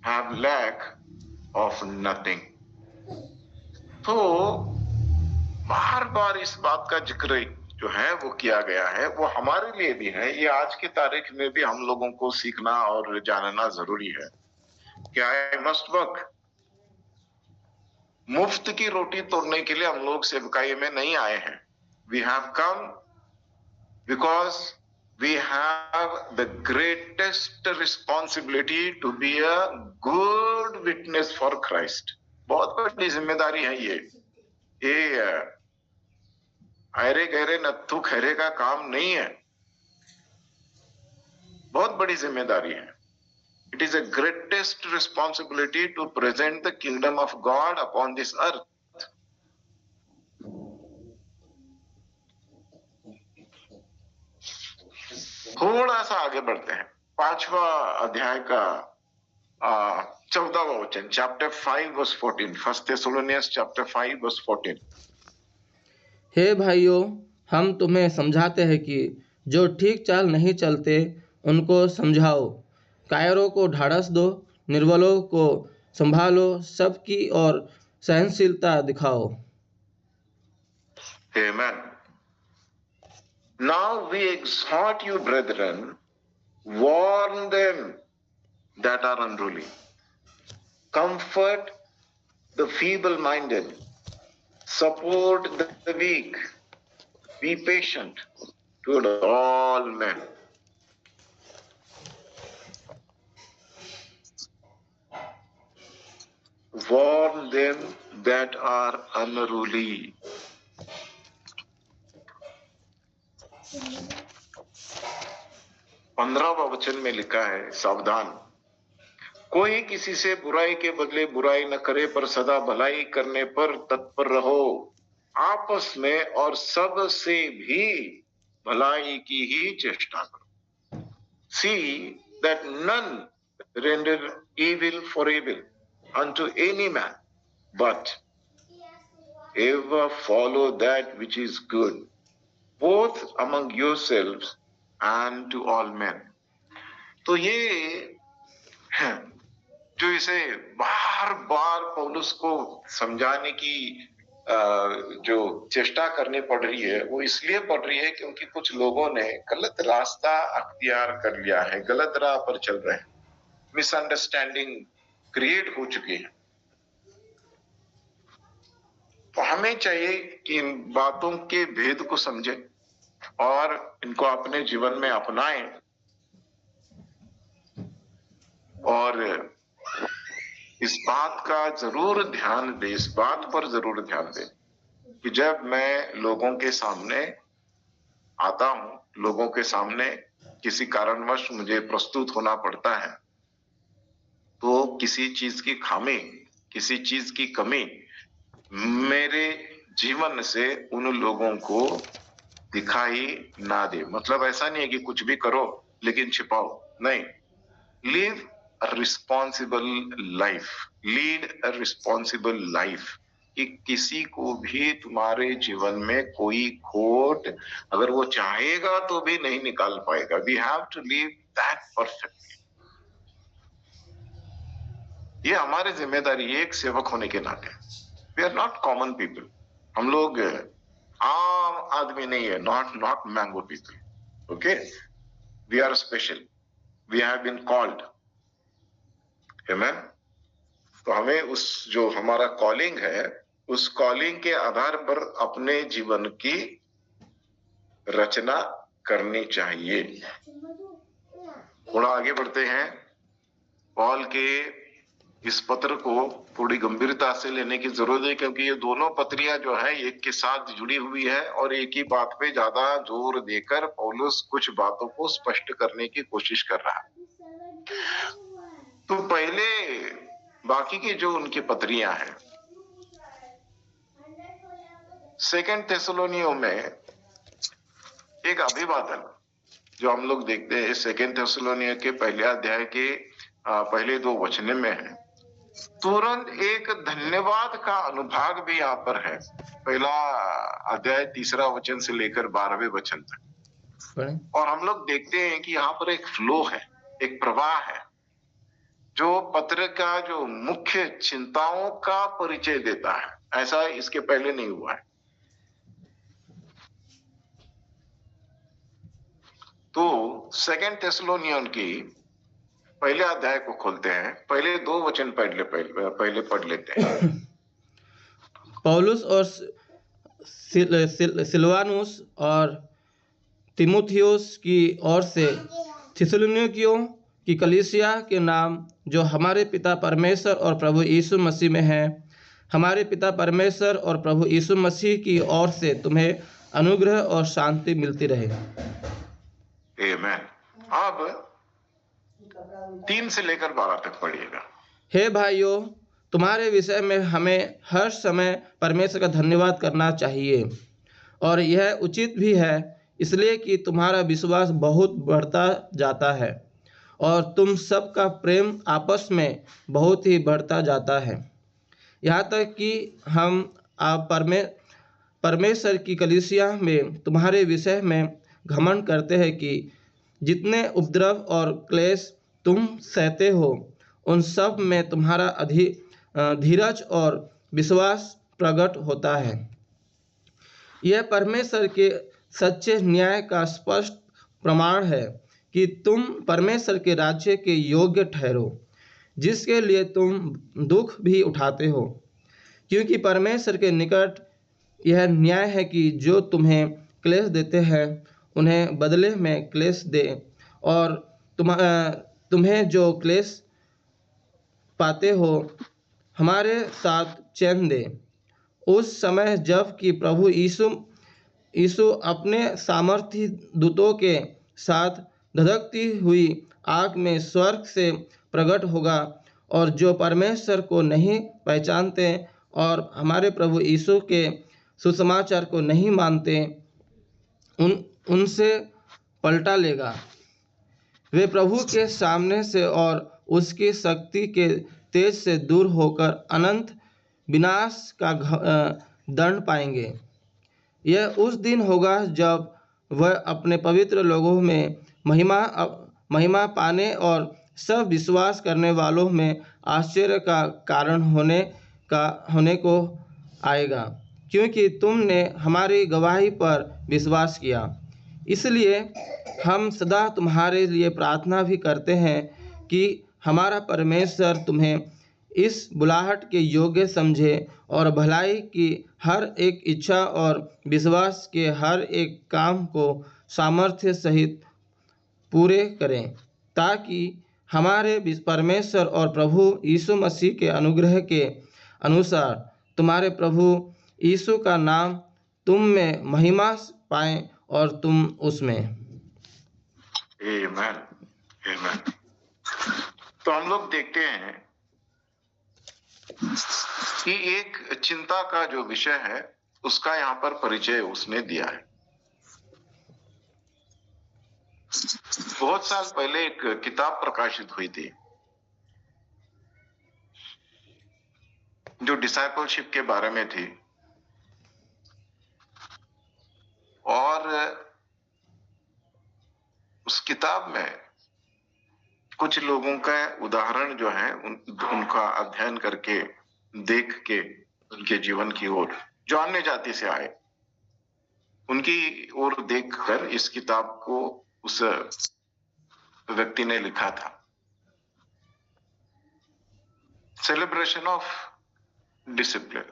have lack of nothing। तो बार बार इस बात का जिक्र जो है वो किया गया है, वो हमारे लिए भी है। ये आज की तारीख में भी हम लोगों को सीखना और जानना जरूरी है कि आई मस्ट वर्क। मुफ्त की रोटी तोड़ने के लिए हम लोग सेवकाई में नहीं आए हैं। We have come because we have the greatest responsibility to be a good witness for Christ. बहुत बड़ी जिम्मेदारी है ये अरे गहरे नत्थु खैरे का काम नहीं है, बहुत बड़ी जिम्मेदारी है। It is a greatest responsibility to present the kingdom of God upon this earth. थोड़ा सा आगे बढ़ते हैं, 5वां अध्याय का 14वां वचन, chapter 5 verse 14, first Thessalonians chapter 5 verse 14। हे भाइयों, हम तुम्हें समझाते हैं कि जो ठीक चाल नहीं चलते उनको समझाओ, कायरों को ढाढ़स दो, निर्बलों को संभालो, सबकी और सहनशीलता दिखाओ। Amen. Now we exhort you, brethren, warn them that are unruly, comfort the feeble-minded, support the weak, be patient toward all men. Warn them that are unruly. पंद्रहवां वचन में लिखा है, सावधान, कोई किसी से बुराई के बदले बुराई न करे, पर सदा भलाई करने पर तत्पर रहो, आपस में और सब से भी भलाई की ही चेष्टा करो। See that none render evil for evil unto any man, but ever follow that which is good, both among yourselves and to all men. तो ये जो इसे बार बार पौलुस को समझाने की जो चेष्टा करनी पड़ रही है, वो इसलिए पड़ रही है क्योंकि कुछ लोगों ने गलत रास्ता अख्तियार कर लिया है, गलत राह पर चल रहे हैं, मिसअंडरस्टैंडिंग क्रिएट हो चुकी है। तो हमें चाहिए कि इन बातों के भेद को समझें और इनको अपने जीवन में अपनाएं, और इस बात का जरूर ध्यान दें, इस बात पर जरूर ध्यान दें कि जब मैं लोगों के सामने आता हूं, लोगों के सामने किसी कारणवश मुझे प्रस्तुत होना पड़ता है, तो किसी चीज की खामी, किसी चीज की कमी मेरे जीवन से उन लोगों को दिखाई ना दे। मतलब ऐसा नहीं है कि कुछ भी करो लेकिन छिपाओ, नहीं। Live a responsible life, lead a responsible life, कि किसी को भी तुम्हारे जीवन में कोई खोट अगर वो चाहेगा तो भी नहीं निकाल पाएगा। We have to live that perfectly. ये हमारी जिम्मेदारी है एक सेवक होने के नाते। We are not common people, हम लोग आम आदमी नहीं है, not mango people, okay. We are special, we have been called, amen. तो हमें उस जो हमारा कॉलिंग है, उस कॉलिंग के आधार पर अपने जीवन की रचना करनी चाहिए। थोड़ा आगे बढ़ते हैं। पॉल के इस पत्र को थोड़ी गंभीरता से लेने की जरूरत है, क्योंकि ये दोनों पत्रियां जो है एक के साथ जुड़ी हुई है और एक ही बात पे ज्यादा जोर देकर पौलुस कुछ बातों को स्पष्ट करने की कोशिश कर रहा है। तो पहले बाकी की जो उनकी पत्रियां हैं, सेकंड थेसलोनियों में एक अभिवादन जो हम लोग देखते हैं सेकंड थेसलोनिया के पहले अध्याय के पहले 2 वचन में है, तुरंत एक धन्यवाद का अनुभाग भी यहाँ पर है। पहला अध्याय 3 वचन से लेकर 12वें वचन तक। और हम लोग देखते हैं कि यहाँ पर एक फ्लो है, एक प्रवाह है जो पत्र का जो मुख्य चिंताओं का परिचय देता है। ऐसा इसके पहले नहीं हुआ है। तो सेकंड थेसलोनियन की पहले अध्याय को खोलते हैं, पहले 2 वचन पहले पढ़ लेते हैं। पौलुस और सिलवानुस और तीमुथियुस की ओर से थिस्सलुनीकियों की कलीसिया के नाम जो हमारे पिता परमेश्वर और प्रभु यीशु मसीह में है, हमारे पिता परमेश्वर और प्रभु यीशु मसीह की ओर से तुम्हें अनुग्रह और शांति मिलती रहे। आमेन। अब 3 से लेकर 12 तक पढ़िएगा। हे भाइयों, तुम्हारे विषय में हमें हर समय परमेश्वर का धन्यवाद करना चाहिए, और यह उचित भी है, इसलिए कि तुम्हारा विश्वास बहुत बढ़ता जाता है और तुम सबका प्रेम आपस में बहुत ही बढ़ता जाता है, यहाँ तक कि हम आप परमेश्वर की कलीसिया में तुम्हारे विषय में घमंड करते हैं कि जितने उपद्रव और क्लेश तुम सहते हो, उन सब में तुम्हारा धीरज और विश्वास प्रकट होता है। यह परमेश्वर के सच्चे न्याय का स्पष्ट प्रमाण है कि तुम परमेश्वर के राज्य के योग्य ठहरो, जिसके लिए तुम दुख भी उठाते हो, क्योंकि परमेश्वर के निकट यह न्याय है कि जो तुम्हें क्लेश देते हैं उन्हें बदले में क्लेश दे, और तुम्हें जो क्लेश पाते हो हमारे साथ चैन दे। उस समय जब कि प्रभु यीशु अपने सामर्थी दूतों के साथ धधकती हुई आग में स्वर्ग से प्रकट होगा, और जो परमेश्वर को नहीं पहचानते और हमारे प्रभु यीशु के सुसमाचार को नहीं मानते उनसे पलटा लेगा। वे प्रभु के सामने से और उसकी शक्ति के तेज से दूर होकर अनंत विनाश का दंड पाएंगे। यह उस दिन होगा जब वह अपने पवित्र लोगों में महिमा पाने और सब विश्वास करने वालों में आश्चर्य का कारण होने को आएगा, क्योंकि तुमने हमारी गवाही पर विश्वास किया। इसलिए हम सदा तुम्हारे लिए प्रार्थना भी करते हैं कि हमारा परमेश्वर तुम्हें इस बुलाहट के योग्य समझे और भलाई की हर एक इच्छा और विश्वास के हर एक काम को सामर्थ्य सहित पूरे करें, ताकि हमारे परमेश्वर और प्रभु यीशु मसीह के अनुग्रह के अनुसार तुम्हारे प्रभु यीशु का नाम तुम में महिमा पाए और तुम उसमें। आमेन, आमेन। तो हम लोग देखते हैं कि एक चिंता का जो विषय है उसका यहाँ पर परिचय उसने दिया है। बहुत साल पहले एक किताब प्रकाशित हुई थी जो डिसाइपलशिप के बारे में थी, और उस किताब में कुछ लोगों का उदाहरण जो है उनका अध्ययन करके देख के उनके जीवन की ओर, जो अन्य जाति से आए, उनकी ओर देखकर इस किताब को उस व्यक्ति ने लिखा था। Celebration of discipline.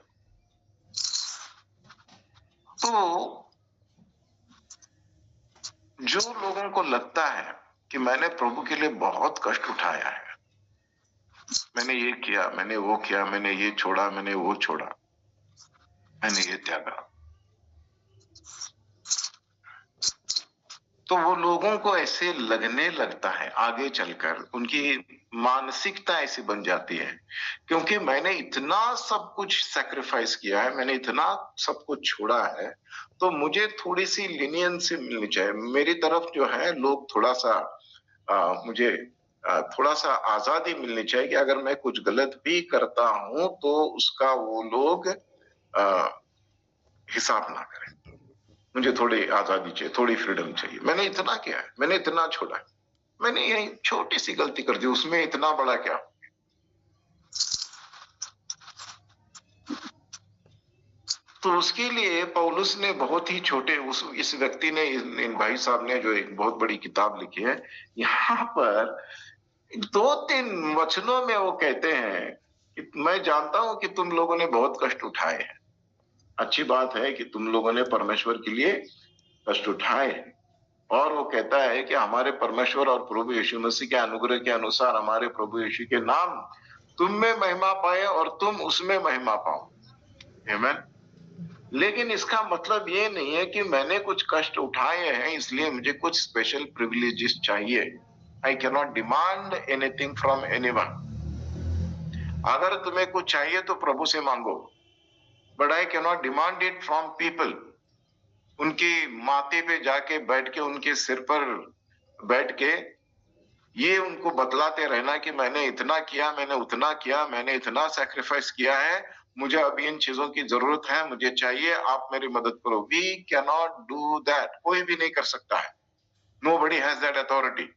तो जो लोगों को लगता है कि मैंने प्रभु के लिए बहुत कष्ट उठाया है, मैंने ये किया, मैंने वो किया, मैंने ये छोड़ा, मैंने वो छोड़ा, मैंने ये त्यागा, तो वो लोगों को ऐसे लगने लगता है आगे चलकर, उनकी मानसिकता ऐसी बन जाती है, क्योंकि मैंने इतना सब कुछ सैक्रिफाइस किया है, मैंने इतना सब कुछ छोड़ा है, तो मुझे थोड़ी सी लीनियंसी मिलनी चाहिए। मेरी तरफ जो है लोग थोड़ा सा मुझे थोड़ा सा आजादी मिलनी चाहिए कि अगर मैं कुछ गलत भी करता हूं तो उसका वो लोग हिसाब ना करें। मुझे थोड़ी आजादी चाहिए, थोड़ी फ्रीडम चाहिए। मैंने इतना किया है, मैंने इतना छोड़ा है, मैंने यही छोटी सी गलती कर दी, उसमें इतना बड़ा क्या। तो उसके लिए पौलुस ने बहुत ही छोटे इस व्यक्ति ने, इन भाई साहब ने जो एक बहुत बड़ी किताब लिखी है, यहाँ पर 2-3 वचनों में वो कहते हैं कि मैं जानता हूं कि तुम लोगों ने बहुत कष्ट उठाए हैं। अच्छी बात है कि तुम लोगों ने परमेश्वर के लिए कष्ट उठाए हैं, और वो कहता है कि हमारे परमेश्वर और प्रभु यीशु मसीह के अनुग्रह के अनुसार हमारे प्रभु यीशु के नाम तुम में महिमा पाए और तुम उसमें महिमा पाओ। आमीन। लेकिन इसका मतलब ये नहीं है कि मैंने कुछ कष्ट उठाए हैं इसलिए मुझे कुछ स्पेशल प्रिविलेजेस चाहिए। I can not demand anything from anyone. अगर तुम्हें कुछ चाहिए तो प्रभु से मांगो, but I can not demand it from people. उनके माथे पे जाके बैठ के, उनके सिर पर बैठ के ये उनको बतलाते रहना कि मैंने इतना किया, मैंने उतना किया, मैंने इतना सैक्रिफाइस किया है, मुझे अब इन चीजों की जरूरत है, मुझे चाहिए, आप मेरी मदद करो। We can not do that. कोई भी नहीं कर सकता है। Nobody has that authority.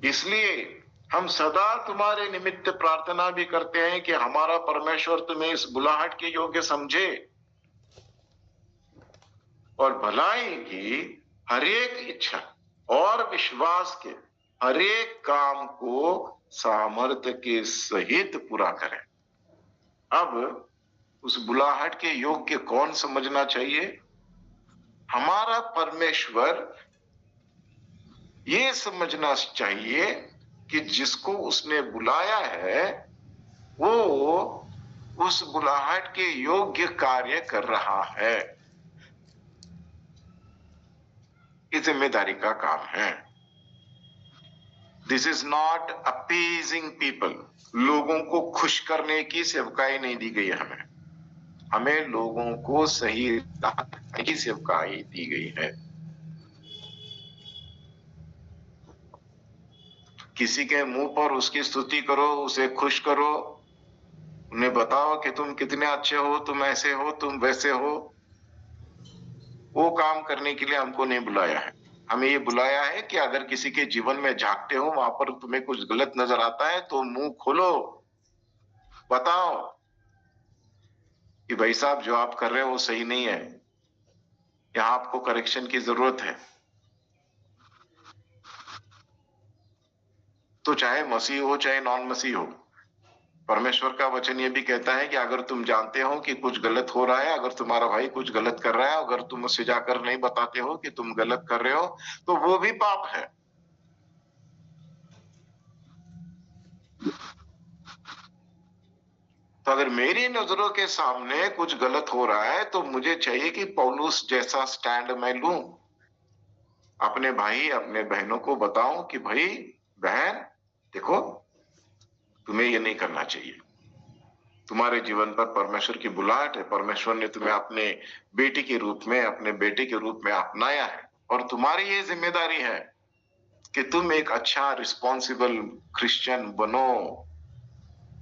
इसलिए हम सदा तुम्हारे निमित्त प्रार्थना भी करते हैं कि हमारा परमेश्वर तुम्हें इस बुलाहट के योग्य समझे और भलाई की हर एक इच्छा और विश्वास के हर एक काम को सामर्थ्य के सहित पूरा करें। अब उस बुलाहट के योग्य कौन समझना चाहिए? हमारा परमेश्वर ये समझना चाहिए कि जिसको उसने बुलाया है वो उस बुलाहट के योग्य कार्य कर रहा है। ये जिम्मेदारी का काम है। This is not appeasing people. लोगों को खुश करने की सेवकाई नहीं दी गई है हमें लोगों को सही राह की सेवकाई दी गई है। किसी के मुंह पर उसकी स्तुति करो, उसे खुश करो, उन्हें बताओ कि तुम कितने अच्छे हो, तुम ऐसे हो, तुम वैसे हो। वो काम करने के लिए हमको नहीं बुलाया है। हमें ये बुलाया है कि अगर किसी के जीवन में झांकते हो, वहां पर तुम्हें कुछ गलत नजर आता है तो मुंह खोलो, बताओ कि भाई साहब जो आप कर रहे हो वो सही नहीं है, यहां आपको करेक्शन की जरूरत है। तो चाहे मसीह हो चाहे नॉन मसीह हो, परमेश्वर का वचन ये भी कहता है कि अगर तुम जानते हो कि कुछ गलत हो रहा है, अगर तुम्हारा भाई कुछ गलत कर रहा है, अगर तुम उससे जाकर नहीं बताते हो कि तुम गलत कर रहे हो तो वो भी पाप है। तो अगर मेरी नजरों के सामने कुछ गलत हो रहा है तो मुझे चाहिए कि पौलुस जैसा स्टैंड मैं लूं, अपने भाई अपने बहनों को बताऊं कि भाई बहन देखो, तुम्हें ये नहीं करना चाहिए। तुम्हारे जीवन पर परमेश्वर की बुलाहट है, परमेश्वर ने तुम्हें अपने बेटी के रूप में, अपने बेटे के रूप में अपनाया है और तुम्हारी ये जिम्मेदारी है कि तुम एक अच्छा रिस्पॉन्सिबल क्रिश्चियन बनो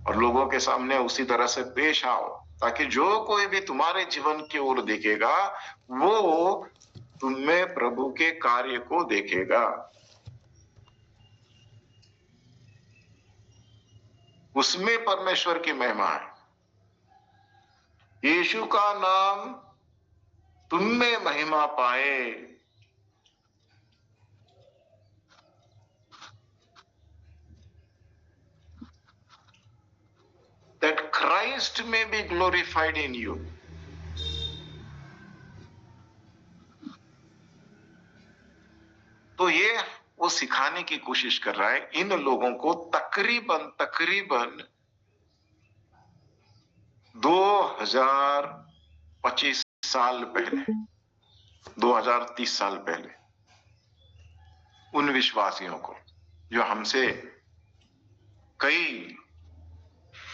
और लोगों के सामने उसी तरह से पेश आओ, ताकि जो कोई भी तुम्हारे जीवन की ओर देखेगा वो तुममें प्रभु के कार्य को देखेगा। उसमें परमेश्वर की महिमा है। यीशु का नाम तुम में महिमा पाए। That Christ may be glorified in you. तो ये वो सिखाने की कोशिश कर रहा है इन लोगों को तकरीबन 2025 साल पहले, 2030 साल पहले, उन विश्वासियों को जो हमसे कई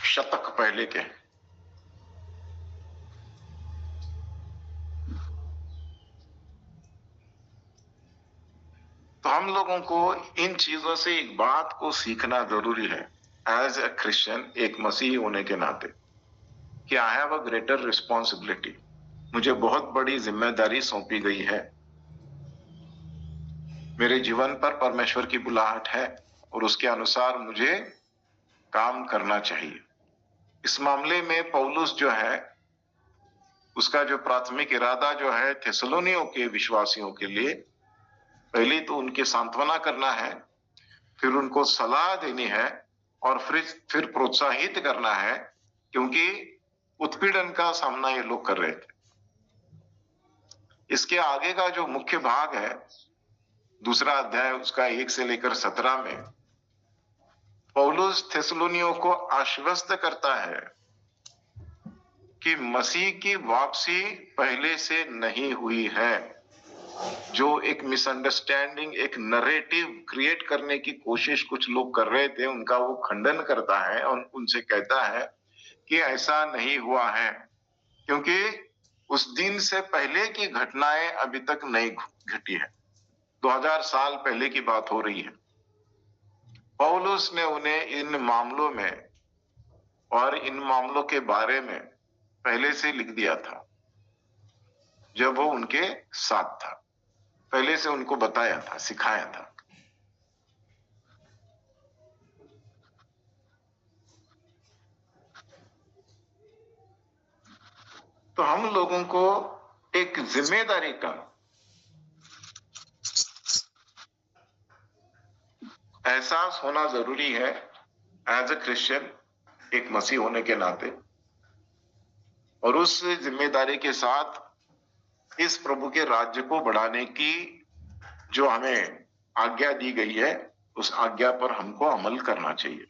शतक पहले के। तो हम लोगों को इन चीजों से एक बात को सीखना जरूरी है एज ए क्रिश्चियन, एक मसीही होने के नाते, कि I have a greater responsibility. मुझे बहुत बड़ी जिम्मेदारी सौंपी गई है। मेरे जीवन पर परमेश्वर की बुलाहट है और उसके अनुसार मुझे काम करना चाहिए। इस मामले में पौलुस जो है उसका जो प्राथमिक इरादा जो है थेसलोनियों के विश्वासियों के लिए, पहले तो उनके सांत्वना करना है, फिर उनको सलाह देनी है और फिर प्रोत्साहित करना है, क्योंकि उत्पीड़न का सामना ये लोग कर रहे थे। इसके आगे का जो मुख्य भाग है, दूसरा अध्याय उसका 1 से लेकर 17 में, पौलुस थिस्सलुनियों को आश्वस्त करता है कि मसीह की वापसी पहले से नहीं हुई है। जो एक मिसअंडरस्टैंडिंग, एक नरेटिव क्रिएट करने की कोशिश कुछ लोग कर रहे थे, उनका वो खंडन करता है और उनसे कहता है कि ऐसा नहीं हुआ है, क्योंकि उस दिन से पहले की घटनाएं अभी तक नहीं घटी है। 2000 साल पहले की बात हो रही है। पौलुस ने उन्हें इन मामलों में और इन मामलों के बारे में पहले से लिख दिया था, जब वो उनके साथ था, पहले से उनको बताया था, सिखाया था। तो हम लोगों को एक जिम्मेदारी का एहसास होना जरूरी है एज अ क्रिश्चियन, एक मसीह होने के नाते, और उस जिम्मेदारी के साथ इस प्रभु के राज्य को बढ़ाने की जो हमें आज्ञा दी गई है, उस आज्ञा पर हमको अमल करना चाहिए।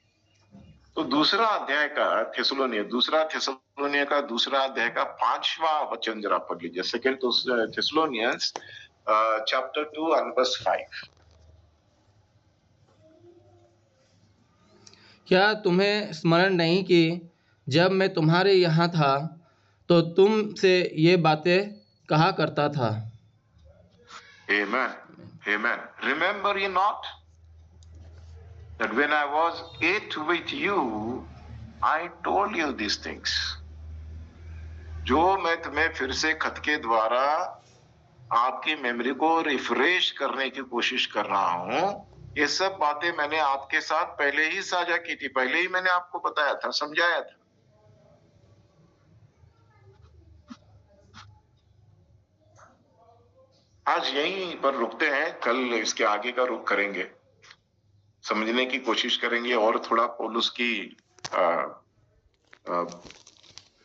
तो दूसरा अध्याय का दूसरा थिस्सलुनिय का दूसरा अध्याय का 5वां वचन जरा पढ़ लीजिए। Second Thessalonians chapter 2 and verse 5। क्या तुम्हें स्मरण नहीं कि जब मैं तुम्हारे यहाँ था तो तुमसे ये बातें कहा करता था? Amen. Amen. Remember ye not that when I was yet with you, I told you these things. जो मैं तुम्हें फिर से खत के द्वारा आपकी मेमोरी को रिफ्रेश करने की कोशिश कर रहा हूं, ये सब बातें मैंने आपके साथ पहले ही साझा की थी, पहले ही मैंने आपको बताया था, समझाया था। आज यहीं पर रुकते हैं, कल इसके आगे का रुख करेंगे, समझने की कोशिश करेंगे और थोड़ा पौलुस की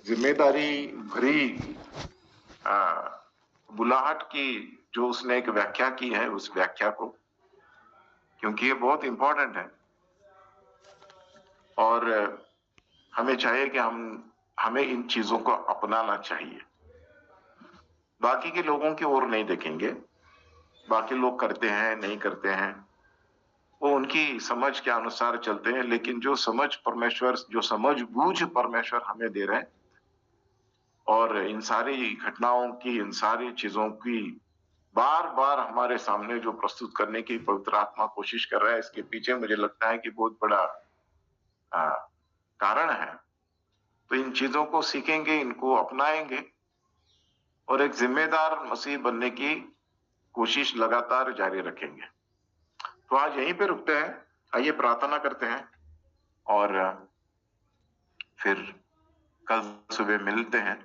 जिम्मेदारी भरी बुलाहट की जो उसने एक व्याख्या की है, उस व्याख्या को, क्योंकि ये बहुत इंपॉर्टेंट है और हमें चाहिए कि हमें इन चीजों को अपनाना चाहिए। बाकी के लोगों की ओर नहीं देखेंगे, बाकी लोग करते हैं नहीं करते हैं, वो उनकी समझ के अनुसार चलते हैं, लेकिन जो समझ बूझ परमेश्वर हमें दे रहे हैं और इन सारी घटनाओं की, इन सारी चीजों की बार बार हमारे सामने जो प्रस्तुत करने की पवित्र आत्मा कोशिश कर रहा है, इसके पीछे मुझे लगता है कि बहुत बड़ा कारण है। तो इन चीजों को सीखेंगे, इनको अपनाएंगे और एक जिम्मेदार मसीह बनने की कोशिश लगातार जारी रखेंगे। तो आज यहीं पे रुकते हैं, आइए प्रार्थना करते हैं और फिर कल सुबह मिलते हैं।